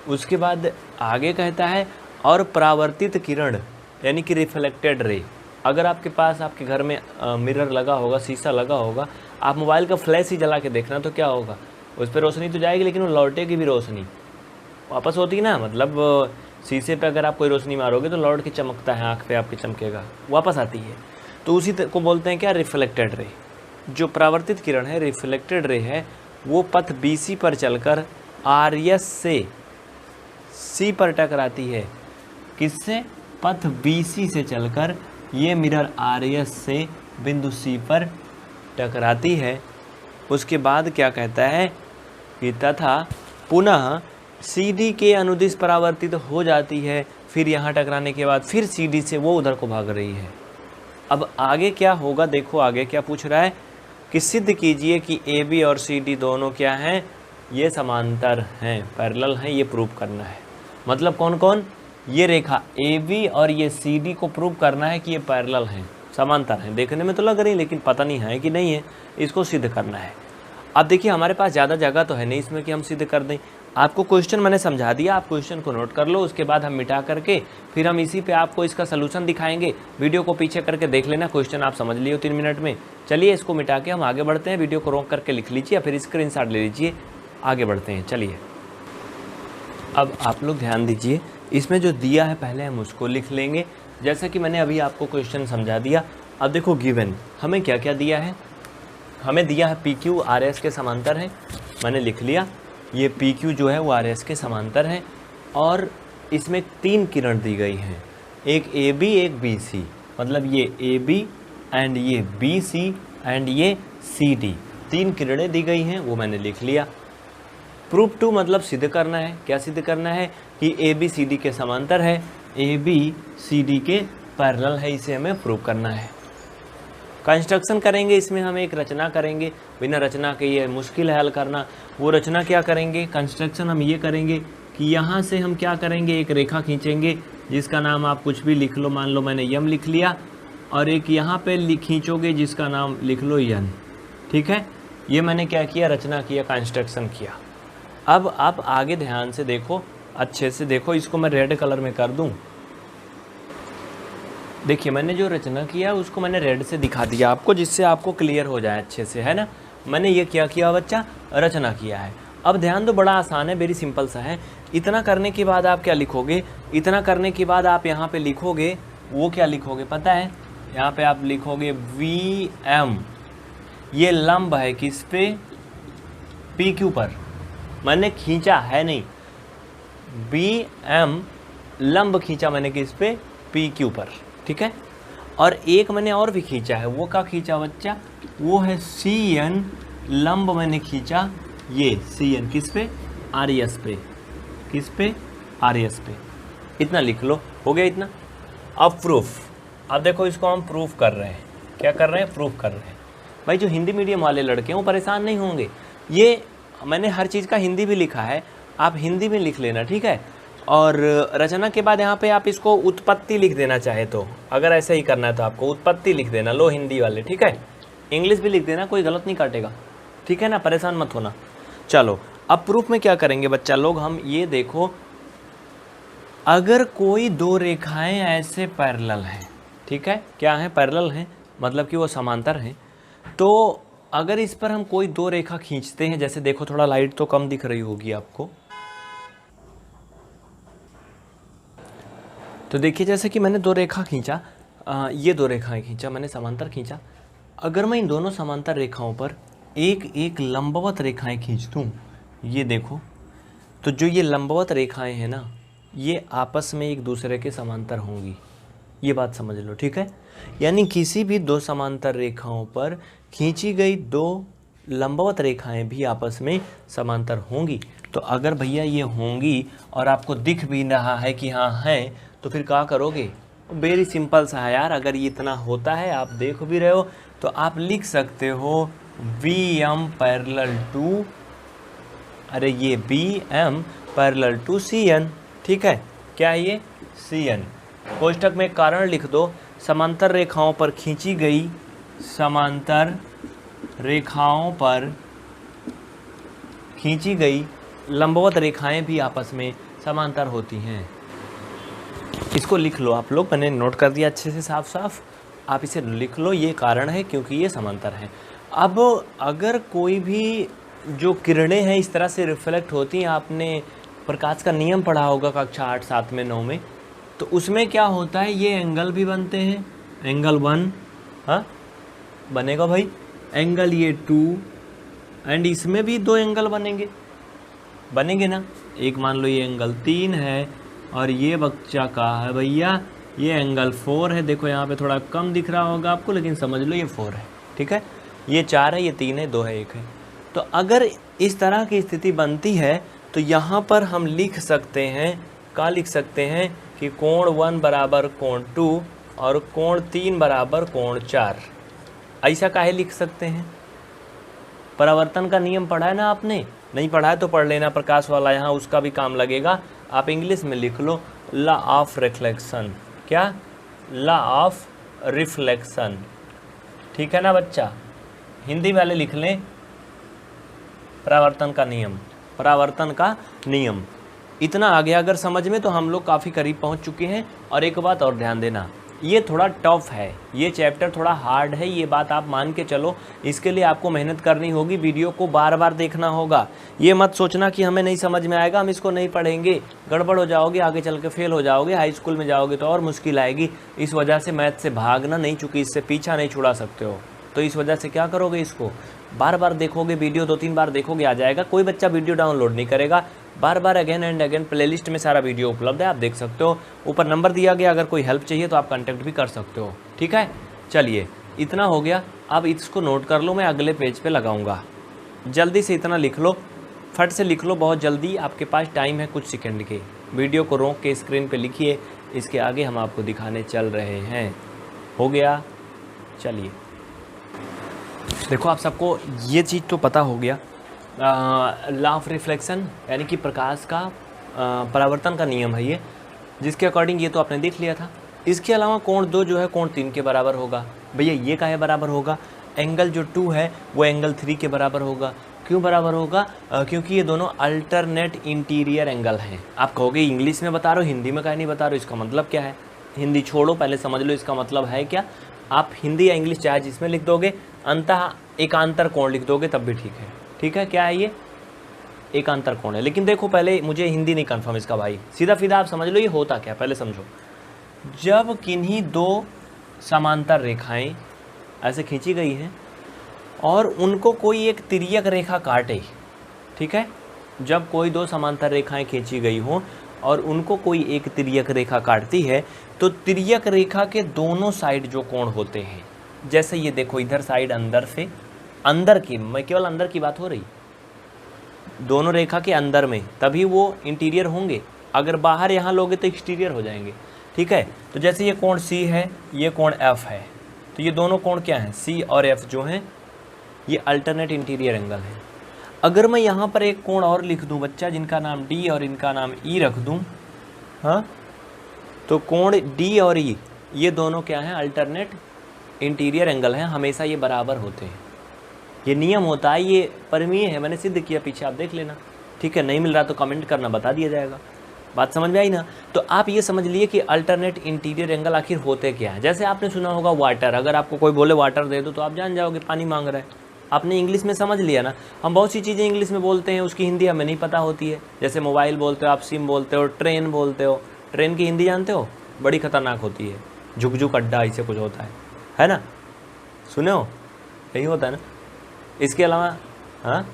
उसके बाद आगे कहता है और परावर्तित किरण यानी कि रिफ्लेक्टेड रे। अगर आपके पास आपके घर में मिरर लगा होगा, शीशा लगा होगा, आप मोबाइल का फ्लैश ही जला के देखना तो क्या होगा? उस पर रोशनी तो जाएगी लेकिन वो लौटेगी भी रोशनी, वापस होती ना, मतलब शीशे पे अगर आप कोई रोशनी मारोगे तो लौट के चमकता है, आँख पे आपके चमकेगा, वापस आती है। तो उसी को बोलते हैं क्या, रिफ्लेक्टेड रे। जो परावर्तित किरण है, रिफ्लेक्टेड रे है, वो पथ BC पर चलकर RS से C पर टकराती है। किससे? पथ BC से चलकर ये मिरर RS से बिंदु C पर टकराती है। उसके बाद क्या कहता है कि तथा पुनः CD के अनुदिश परावर्तित हो जाती है, फिर यहाँ टकराने के बाद फिर CD से वो उधर को भाग रही है। अब आगे क्या होगा, देखो आगे क्या पूछ रहा है कि सिद्ध कीजिए कि AB और CD दोनों क्या हैं, ये समांतर हैं, पैरेलल हैं, ये प्रूव करना है। मतलब कौन कौन, ये रेखा AB और ये CD को प्रूव करना है कि ये पैरेलल हैं, समांतर हैं। देखने में तो लग रही है लेकिन पता नहीं है कि नहीं है, इसको सिद्ध करना है। अब देखिए हमारे पास ज़्यादा जगह तो है नहीं इसमें कि हम सिद्ध कर दें। आपको क्वेश्चन मैंने समझा दिया, आप क्वेश्चन को नोट कर लो, उसके बाद हम मिटा करके फिर हम इसी पे आपको इसका सलूशन दिखाएंगे। वीडियो को पीछे करके देख लेना, क्वेश्चन आप समझ लियो 3 मिनट में। चलिए इसको मिटा के हम आगे बढ़ते हैं, वीडियो को रोक करके लिख लीजिए या फिर स्क्रीनशॉट ले लीजिए, आगे बढ़ते हैं। चलिए अब आप लोग ध्यान दीजिए, इसमें जो दिया है पहले हम उसको लिख लेंगे, जैसा कि मैंने अभी आपको क्वेश्चन समझा दिया। अब देखो गिवन हमें क्या क्या दिया है, हमें दिया है PQ RS के समांतर है, मैंने लिख लिया, ये PQ जो है वो RS के समांतर है, और इसमें 3 किरण दी गई हैं, एक AB एक BC, मतलब ये AB एंड ये BC एंड ये CD, 3 किरणें दी गई हैं, वो मैंने लिख लिया। प्रूफ टू मतलब सिद्ध करना है, क्या सिद्ध करना है कि AB CD के समांतर है, AB CD के पैरेलल है, इसे हमें प्रूव करना है। कंस्ट्रक्शन करेंगे, इसमें हम एक रचना करेंगे, बिना रचना के ये मुश्किल है हल करना। वो रचना क्या करेंगे, कंस्ट्रक्शन हम ये करेंगे कि यहाँ से हम क्या करेंगे, एक रेखा खींचेंगे जिसका नाम आप कुछ भी लिख लो, मान लो मैंने यम लिख लिया, और एक यहाँ पे खींचोगे जिसका नाम लिख लो यन, ठीक है। ये मैंने क्या किया, रचना किया, कंस्ट्रक्शन किया। अब आप आगे ध्यान से देखो, अच्छे से देखो, इसको मैं रेड कलर में कर दूँ। देखिए मैंने जो रचना किया उसको मैंने रेड से दिखा दिया आपको, जिससे आपको क्लियर हो जाए अच्छे से, है ना। मैंने ये क्या किया बच्चा, रचना किया है। अब ध्यान दो, बड़ा आसान है, वेरी सिंपल सा है। इतना करने के बाद आप क्या लिखोगे, इतना करने के बाद आप यहाँ पे लिखोगे, वो क्या लिखोगे पता है, यहाँ पे आप लिखोगे VM, ये लंब है किस पे, PQ पर, मैंने खींचा है नहीं, BM लंब खींचा मैंने किस पे, PQ पर, ठीक है। और एक मैंने और भी खींचा है, वो क्या खींचा बच्चा, वो है CN लंब मैंने खींचा, ये CN किस पे, RS पे, किस पे, RS पे। इतना लिख लो, हो गया इतना। अब प्रूफ, अब देखो इसको हम प्रूफ कर रहे हैं, क्या कर रहे हैं, प्रूफ कर रहे हैं। भाई जो हिंदी मीडियम वाले लड़के हैं वो परेशान नहीं होंगे, ये मैंने हर चीज़ का हिंदी भी लिखा है, आप हिंदी में लिख लेना, ठीक है। और रचना के बाद यहाँ पे आप इसको उत्पत्ति लिख देना चाहे तो, अगर ऐसा ही करना है तो आपको उत्पत्ति लिख देना, लो हिंदी वाले, ठीक है। इंग्लिश भी लिख देना, कोई गलत नहीं काटेगा, ठीक है ना, परेशान मत होना। चलो अब प्रूफ में क्या करेंगे बच्चा लोग, हम ये देखो, अगर कोई 2 रेखाएं ऐसे पैरेलल हैं, ठीक है, क्या है, पैरेलल हैं, मतलब कि वो समांतर हैं, तो अगर इस पर हम कोई 2 रेखा खींचते हैं, जैसे देखो थोड़ा लाइट तो कम दिख रही होगी आपको, तो देखिए जैसे कि मैंने 2 रेखा खींचा, ये 2 रेखाएं खींचा मैंने, समांतर खींचा। अगर मैं इन दोनों समांतर रेखाओं पर एक एक लंबवत रेखाएं खींच दूँ, ये देखो, तो जो ये लंबवत रेखाएं हैं ना, ये आपस में एक दूसरे के समांतर होंगी, ये बात समझ लो, ठीक है। यानी किसी भी 2 समांतर रेखाओं पर खींची गई 2 लंबवत रेखाएं भी आपस में समांतर होंगी। तो अगर भैया ये होंगी और आपको दिख भी रहा है कि हाँ हैं, तो फिर क्या करोगे, वेरी सिंपल सा है यार। अगर ये इतना होता है, आप देख भी रहे हो, तो आप लिख सकते हो VM पैरेलल टू, अरे ये BM पैरेलल टू CN, ठीक है, क्या है ये, CN। कोष्ठक में कारण लिख दो, समांतर रेखाओं पर खींची गई, समांतर रेखाओं पर खींची गई लंबवत रेखाएं भी आपस में समांतर होती हैं। इसको लिख लो आप लोग, मैंने नोट कर दिया अच्छे से साफ साफ, आप इसे लिख लो, ये कारण है क्योंकि ये समांतर है। अब अगर कोई भी जो किरणें हैं इस तरह से रिफ्लेक्ट होती हैं, आपने प्रकाश का नियम पढ़ा होगा कक्षा 8, 7 में, 9 में, तो उसमें क्या होता है, ये एंगल भी बनते हैं, एंगल 1, हाँ बनेगा भाई, एंगल ये 2, एंड इसमें भी 2 एंगल बनेंगे ना। एक मान लो ये एंगल 3 है और ये बच्चा का है भैया ये एंगल 4 है। देखो यहाँ पे थोड़ा कम दिख रहा होगा आपको, लेकिन समझ लो ये 4 है, ठीक है। ये 4 है, ये 3 है, 2 है, 1 है। तो अगर इस तरह की स्थिति बनती है तो यहाँ पर हम लिख सकते हैं, क्या लिख सकते हैं कि कोण 1 बराबर कोण 2 और कोण 3 बराबर कोण 4। ऐसा काहे लिख सकते हैं? परावर्तन का नियम पढ़ा है ना आपने? नहीं पढ़ा है तो पढ़ लेना, प्रकाश वाला यहाँ उसका भी काम लगेगा। आप इंग्लिश में लिख लो लॉ ऑफ रिफ्लेक्शन। क्या? लॉ ऑफ रिफ्लेक्शन, ठीक है ना बच्चा। हिंदी वाले लिख लें परावर्तन का नियम, परावर्तन का नियम। इतना आ गया अगर समझ में तो हम लोग काफ़ी करीब पहुंच चुके हैं। और एक बात और ध्यान देना, ये थोड़ा टफ है, ये चैप्टर थोड़ा हार्ड है, ये बात आप मान के चलो। इसके लिए आपको मेहनत करनी होगी, वीडियो को बार बार देखना होगा। ये मत सोचना कि हमें नहीं समझ में आएगा, हम इसको नहीं पढ़ेंगे, गड़बड़ हो जाओगे, आगे चल के फेल हो जाओगे, हाई स्कूल में जाओगे तो और मुश्किल आएगी। इस वजह से मैथ से भागना नहीं, चूँकि इससे पीछा नहीं छुड़ा सकते हो, तो इस वजह से क्या करोगे, इसको बार बार देखोगे, वीडियो 2-3 बार देखोगे, आ जाएगा। कोई बच्चा वीडियो डाउनलोड नहीं करेगा, बार बार अगेन एंड अगेन प्लेलिस्ट में सारा वीडियो उपलब्ध है, आप देख सकते हो। ऊपर नंबर दिया गया, अगर कोई हेल्प चाहिए तो आप कांटेक्ट भी कर सकते हो, ठीक है। चलिए इतना हो गया, अब इसको नोट कर लो, मैं अगले पेज पे लगाऊंगा। जल्दी से इतना लिख लो, फट से लिख लो, बहुत जल्दी, आपके पास टाइम है कुछ सेकंड के। वीडियो को रोक के स्क्रीन पे लिखिए, इसके आगे हम आपको दिखाने चल रहे हैं। हो गया? चलिए देखो, आप सबको ये चीज़ तो पता हो गया, लॉ ऑफ रिफ्लेक्शन यानी कि प्रकाश का परावर्तन का नियम है ये, जिसके अकॉर्डिंग ये तो आपने देख लिया था। इसके अलावा कोण 2 जो है कोण 3 के बराबर होगा। भैया ये काहे बराबर होगा? एंगल जो 2 है वो एंगल 3 के बराबर होगा। क्यों बराबर होगा? क्योंकि ये दोनों अल्टरनेट इंटीरियर एंगल हैं। आप कहोगे इंग्लिश में बता रहे हो, हिंदी में काहे नहीं बता रहे हो, इसका मतलब क्या है? हिंदी छोड़ो, पहले समझ लो इसका मतलब है क्या। आप हिंदी या इंग्लिश चाहे जिसमें लिख दोगे, अंतः एकांतर कोण लिख दोगे तब भी ठीक है, ठीक है। क्या है ये? एकांतर कोण है। लेकिन देखो पहले मुझे हिंदी नहीं कंफर्म इसका भाई, सीधा सीधा आप समझ लो ये होता क्या, पहले समझो। जब किन्हीं 2 समांतर रेखाएं ऐसे खींची गई हैं और उनको कोई एक तिर्यक रेखा काटे, ठीक है, जब कोई 2 समांतर रेखाएं खींची गई हों और उनको कोई एक तिर्यक रेखा काटती है, तो तिर्यक रेखा के दोनों साइड जो कोण होते हैं, जैसे ये देखो इधर साइड अंदर से, अंदर की, मैं केवल अंदर की बात हो रही, दोनों रेखा के अंदर में, तभी वो इंटीरियर होंगे। अगर बाहर यहाँ लोगे तो एक्सटीरियर हो जाएंगे, ठीक है। तो जैसे ये कोण C है, ये कोण F है, तो ये दोनों कोण क्या हैं? C और F जो हैं ये अल्टरनेट इंटीरियर एंगल है। अगर मैं यहाँ पर एक कोण और लिख दूँ बच्चा, जिनका नाम D और इनका नाम E रख दूँ, हाँ, तो कोण D और E ये दोनों क्या हैं? अल्टरनेट इंटीरियर एंगल हैं, हमेशा ये बराबर होते हैं। ये नियम होता है, ये परमीय है, मैंने सिद्ध किया पीछे, आप देख लेना, ठीक है। नहीं मिल रहा तो कमेंट करना, बता दिया जाएगा। बात समझ में आई ना? तो आप ये समझ लिए कि अल्टरनेट इंटीरियर एंगल आखिर होते क्या है। जैसे आपने सुना होगा वाटर, अगर आपको कोई बोले वाटर दे दो तो आप जान जाओगे पानी मांग रहा है, आपने इंग्लिश में समझ लिया ना। हम बहुत सी चीज़ें इंग्लिश में बोलते हैं, उसकी हिंदी हमें नहीं पता होती है। जैसे मोबाइल बोलते हो आप, सिम बोलते हो, ट्रेन बोलते हो, ट्रेन की हिंदी जानते हो? बड़ी खतरनाक होती है, झुक अड्डा ऐसे कुछ होता है ना, सुने हो? यही होता है ना। इसके अलावा हाँ,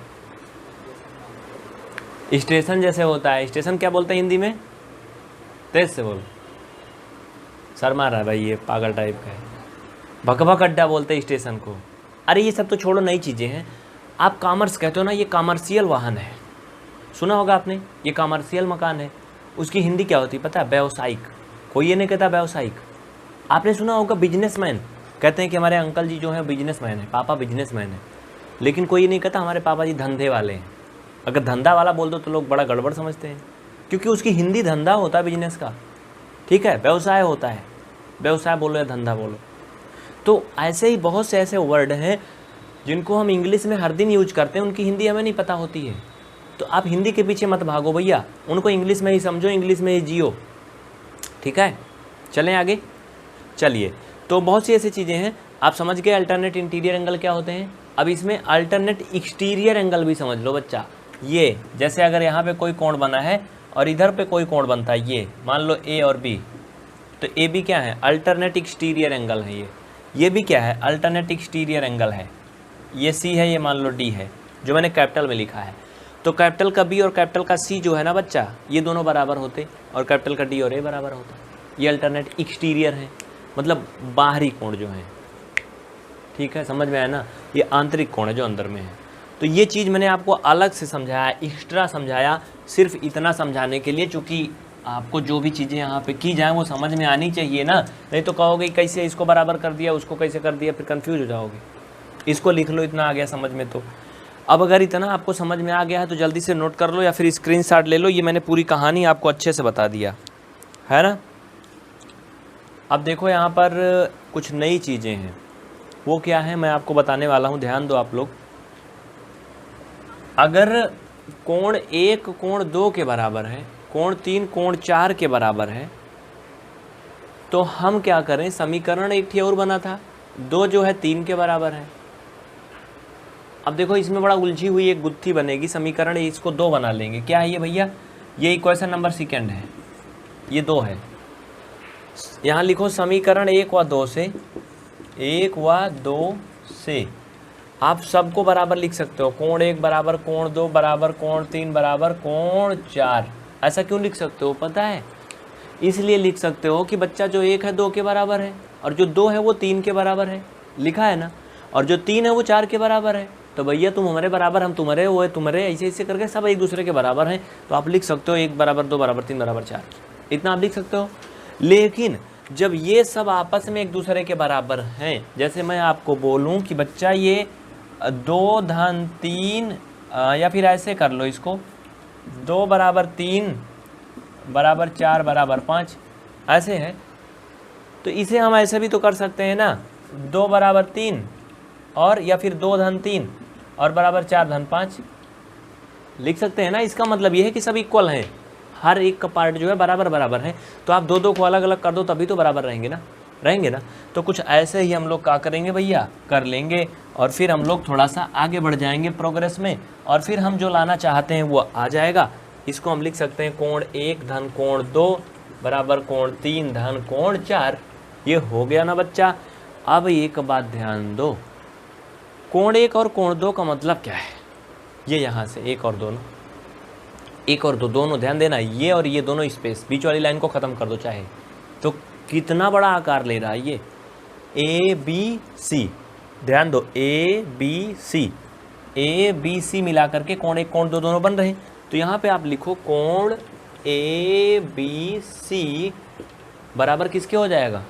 स्टेशन जैसे होता है, स्टेशन क्या बोलते हैं हिंदी में? तेज से बोल, सर मार रहा है भाई, ये पागल टाइप का है। भकभक अड्डा बोलते हैं स्टेशन को। अरे ये सब तो छोड़ो, नई चीज़ें हैं। आप कॉमर्स कहते हो ना, ये कॉमर्शियल वाहन है, सुना होगा आपने, ये कॉमर्शियल मकान है। उसकी हिंदी क्या होती है पता है? व्यावसायिक। कोई ये नहीं कहता व्यावसायिक। आपने सुना होगा बिजनेसमैन, कहते हैं कि हमारे अंकल जी जो हैं बिजनेसमैन है, पापा बिजनेसमैन है। लेकिन कोई ये नहीं कहता हमारे पापा जी धंधे वाले हैं। अगर धंधा वाला बोल दो तो लोग बड़ा गड़बड़ समझते हैं, क्योंकि उसकी हिंदी धंधा होता है बिजनेस का, ठीक है, व्यवसाय होता है। व्यवसाय बोलो या धंधा बोलो। तो ऐसे ही बहुत से ऐसे वर्ड हैं जिनको हम इंग्लिश में हर दिन यूज करते हैं, उनकी हिंदी हमें नहीं पता होती है। तो आप हिंदी के पीछे मत भागो भैया, उनको इंग्लिश में ही समझो, इंग्लिश में ही जियो, ठीक है। चलें आगे। चलिए, तो बहुत सी ऐसी चीज़ें हैं, आप समझ गए अल्टरनेट इंटीरियर एंगल क्या होते हैं। अब इसमें अल्टरनेट एक्सटीरियर एंगल भी समझ लो बच्चा। ये जैसे अगर यहाँ पे कोई कोण बना है और इधर पे कोई कोण बनता है, ये मान लो ए और बी, तो ए बी क्या है, अल्टरनेट एक्सटीरियर एंगल है। ये भी क्या है, अल्टरनेट एक्सटीरियर एंगल है। ये सी है, ये मान लो डी है, जो मैंने कैपिटल में लिखा है। तो कैपिटल का बी और कैपिटल का सी जो है ना बच्चा, ये दोनों बराबर होते, और कैपिटल का डी और ए बराबर होता। ये अल्टरनेट एक्सटीरियर है, मतलब बाहरी कोण जो है। ठीक है, समझ में आया ना। ये आंतरिक कोण है जो अंदर में है। तो ये चीज़ मैंने आपको अलग से समझाया, एक्स्ट्रा समझाया, सिर्फ इतना समझाने के लिए, चूँकि आपको जो भी चीज़ें यहाँ पे की जाए वो समझ में आनी चाहिए ना। नहीं तो कहोगे कैसे इसको बराबर कर दिया, उसको कैसे कर दिया, फिर कंफ्यूज हो जाओगे। इसको लिख लो, इतना आ गया समझ में। तो अब अगर इतना आपको समझ में आ गया है तो जल्दी से नोट कर लो या फिर स्क्रीनशॉट ले लो। ये मैंने पूरी कहानी आपको अच्छे से बता दिया है ना। अब देखो यहाँ पर कुछ नई चीज़ें हैं, वो क्या है मैं आपको बताने वाला हूँ, ध्यान दो आप लोग। अगर कोण 1 कोण 2 के बराबर है, कोण 3 कोण 4 के बराबर है, तो हम क्या करें, समीकरण एक ही और बना था, 2 जो है 3 के बराबर है। अब देखो इसमें बड़ा उलझी हुई एक गुत्थी बनेगी, समीकरण इसको 2 बना लेंगे। क्या है ये भैया, ये इक्वेशन नंबर सेकंड है, ये 2 है। यहाँ लिखो समीकरण 1 व 2 से, 1 व 2 से आप सबको बराबर लिख सकते हो। कोण 1 बराबर कोण 2 बराबर कोण 3 बराबर कोण 4। ऐसा क्यों लिख सकते हो पता है? इसलिए लिख सकते हो कि बच्चा जो 1 है 2 के बराबर है, और जो 2 है वो 3 के बराबर है, लिखा है ना, और जो 3 है वो 4 के बराबर है। तो भैया तुम हमारे बराबर, हम तुम्हारे, वो है तुम्हारे, ऐसे ऐसे करके सब एक दूसरे के बराबर हैं। तो आप लिख सकते हो 1 बराबर 2 बराबर 3 बराबर 4, इतना आप लिख सकते हो। लेकिन जब ये सब आपस में एक दूसरे के बराबर हैं, जैसे मैं आपको बोलूँ कि बच्चा ये 2 धन 3, या फिर ऐसे कर लो इसको, 2 बराबर 3 बराबर 4 बराबर 5, ऐसे है। तो इसे हम ऐसे भी तो कर सकते हैं ना, 2 बराबर 3 और या फिर 2 धन 3 और बराबर 4 धन 5 लिख सकते हैं ना। इसका मतलब ये है कि सब इक्वल हैं, हर एक का पार्ट जो है बराबर बराबर है। तो आप 2 को अलग अलग कर दो तभी तो बराबर रहेंगे ना। तो कुछ ऐसे ही हम लोग क्या करेंगे भैया, कर लेंगे, और फिर हम लोग थोड़ा सा आगे बढ़ जाएंगे प्रोग्रेस में, और फिर हम जो लाना चाहते हैं वो आ जाएगा। इसको हम लिख सकते हैं कोण 1 धन कोण 2 बराबर कोण 3 धन कोण 4। ये हो गया ना बच्चा। अब एक बात ध्यान दो, कोण 1 और कोण 2 का मतलब क्या है। ये यहाँ से 1 और 2 ना, 1 और 2 दोनों ध्यान देना, ये और ये दोनों स्पेस, बीच वाली लाइन को ख़त्म कर दो चाहे। तो कितना बड़ा आकार ले रहा है ये, ABC, ध्यान दो, ABC मिला करके कोण 1 कोण 2 दोनों बन रहे हैं। तो यहाँ पे आप लिखो कोण ABC बराबर किसके हो जाएगा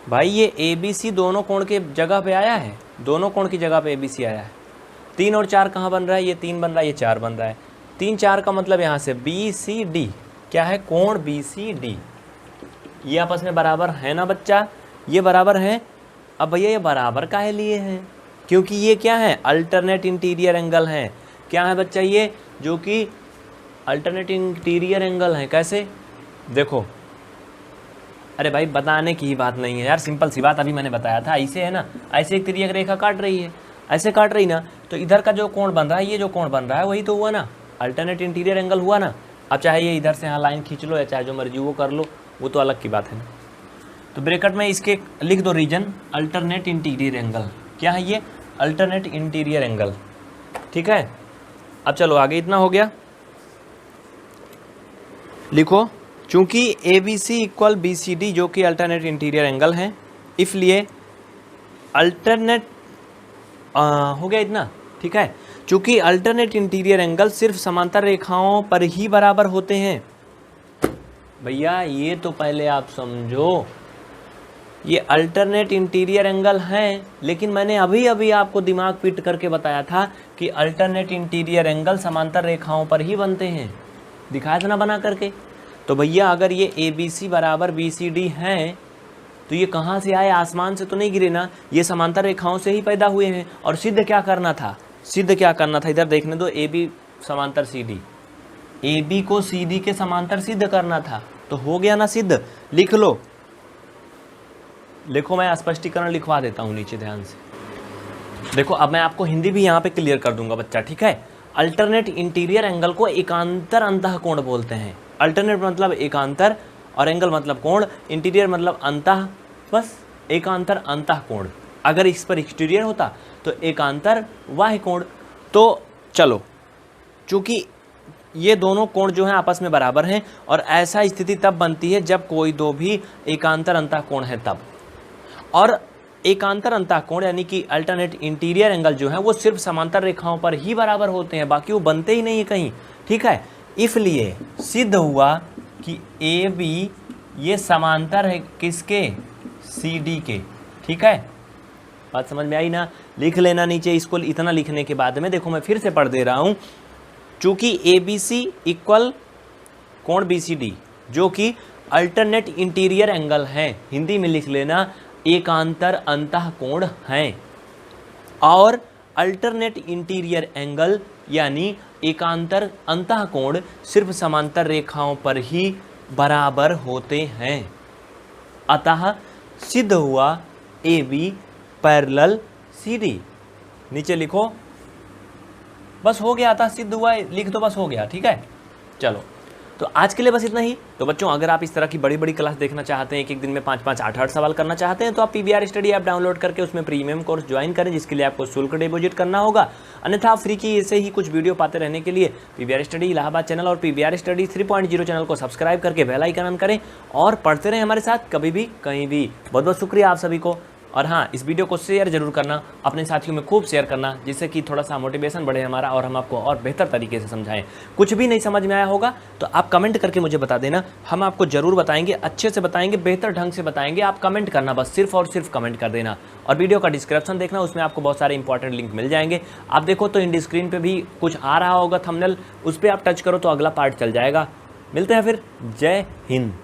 भाई, ये ABC दोनों कोण के जगह पे आया है, दोनों कोण की जगह पे ABC आया है। 3 और 4 कहाँ बन रहा है, ये 3 बन रहा है, ये 4 बन रहा है। 3 4 का मतलब यहाँ से BCD, क्या है, कोण BCD। ये आपस में बराबर है ना बच्चा, ये बराबर है। अब भैया ये बराबर काहे लिए हैं, क्योंकि ये क्या है, अल्टरनेट इंटीरियर एंगल है। क्या है बच्चा, ये जो कि अल्टरनेट इंटीरियर एंगल है। कैसे देखो, अरे भाई बताने की ही बात नहीं है यार, सिंपल सी बात अभी मैंने बताया था। ऐसे है ना, ऐसे एक तिर्यक रेखा काट रही है, ऐसे काट रही ना, तो इधर का जो कोण बन रहा है, ये जो कोण बन रहा है वही तो हुआ ना, अल्टरनेट इंटीरियर एंगल हुआ ना। अब चाहे ये इधर से यहाँ लाइन खींच लो या चाहे जो मर्जी वो कर लो, वो तो अलग की बात है ना। तो ब्रैकेट में इसके लिख दो रीजन अल्टरनेट इंटीरियर एंगल। क्या है ये, अल्टरनेट इंटीरियर एंगल। ठीक है, अब चलो आगे, इतना हो गया। लिखो, चूंकि ABC इक्वल BCD जो कि अल्टरनेट इंटीरियर एंगल है, इसलिए अल्टरनेट हो गया इतना। ठीक है, चूंकि अल्टरनेट इंटीरियर एंगल सिर्फ समांतर रेखाओं पर ही बराबर होते हैं। भैया ये तो पहले आप समझो, ये अल्टरनेट इंटीरियर एंगल हैं, लेकिन मैंने अभी अभी आपको दिमाग फिट करके बताया था कि अल्टरनेट इंटीरियर एंगल समांतर रेखाओं पर ही बनते हैं, दिखाया था ना बना करके। तो भैया अगर ये ABC बराबर BCD हैं, तो ये कहाँ से आए, आसमान से तो नहीं गिरे ना, ये समांतर रेखाओं से ही पैदा हुए हैं। और सिद्ध क्या करना था, इधर देखने दो, AB समांतर CD, AB को CD के समांतर सिद्ध करना था। तो हो गया ना सिद्ध, लिख लो। लिखो, मैं स्पष्टीकरण लिखवा देता हूँ नीचे ध्यान से। देखो अब मैं आपको हिंदी भी यहाँ पे क्लियर कर दूंगा बच्चा, ठीक है। अल्टरनेट इंटीरियर एंगल को एकांतर अंतः कोण बोलते हैं। अल्टरनेट मतलब एकांतर और एंगल मतलब कोण, इंटीरियर मतलब अंतः, बस एकांतर अंतः कोण। अगर इस पर एक्सटीरियर होता तो एकांतर बाह्य कोण। तो चलो, चूंकि ये दोनों कोण जो हैं आपस में बराबर हैं और ऐसा स्थिति तब बनती है जब कोई दो भी एकांतर अंतः कोण है तब। और एकांतर अंतः कोण यानी कि अल्टरनेट इंटीरियर एंगल जो है वो सिर्फ समांतर रेखाओं पर ही बराबर होते हैं, बाकी वो बनते ही नहीं है कहीं, ठीक है। इसलिए सिद्ध हुआ कि ए बी ये समांतर है किसके, सी डी के, ठीक है। बात समझ में आई ना? लिख लेना नीचे इसको। इतना लिखने के बाद में देखो मैं फिर से पढ़ दे रहा हूं, चूंकि ए बी सी इक्वल कोण बी सी डी जो कि अल्टरनेट इंटीरियर एंगल है, हिंदी में लिख लेना एकांतर अंतः कोण हैं। और अल्टरनेट इंटीरियर एंगल यानी एकांतर अंतः कोण सिर्फ समांतर रेखाओं पर ही बराबर होते हैं। अतः सिद्ध हुआ A B parallel C D. नीचे लिखो, बस हो गया, था सिद्ध हुआ लिख दो, बस हो गया, ठीक है। चलो, तो आज के लिए बस इतना ही। तो बच्चों अगर आप इस तरह की बड़ी बड़ी क्लास देखना चाहते हैं, एक दिन में 5-5, 8-8 सवाल करना चाहते हैं, तो आप पीवीआर स्टडी ऐप डाउनलोड करके उसमें प्रीमियम कोर्स ज्वाइन करें, जिसके लिए आपको शुल्क डिपॉजिट करना होगा। अन्यथा फ्री की ऐसे ही कुछ वीडियो पाते रहने के लिए पीवीआर स्टडी इलाहाबाद चैनल और पीवीआर स्टडी 3.0 चैनल को सब्सक्राइब करके बेल आइकन ऑन करें और पढ़ते रहें हमारे साथ कभी भी कहीं भी। बहुत बहुत शुक्रिया आप सभी को। और हाँ, इस वीडियो को शेयर जरूर करना, अपने साथियों में खूब शेयर करना, जिससे कि थोड़ा सा मोटिवेशन बढ़े हमारा और हम आपको और बेहतर तरीके से समझाएं। कुछ भी नहीं समझ में आया होगा तो आप कमेंट करके मुझे बता देना, हम आपको जरूर बताएंगे, अच्छे से बताएंगे, बेहतर ढंग से बताएंगे। आप कमेंट करना, बस सिर्फ और सिर्फ कमेंट कर देना। और वीडियो का डिस्क्रिप्शन देखना, उसमें आपको बहुत सारे इंपॉर्टेंट लिंक मिल जाएंगे। आप देखो तो इंडी स्क्रीन पर भी कुछ आ रहा होगा थंबनेल, उस पर आप टच करो तो अगला पार्ट चल जाएगा। मिलते हैं फिर, जय हिंद।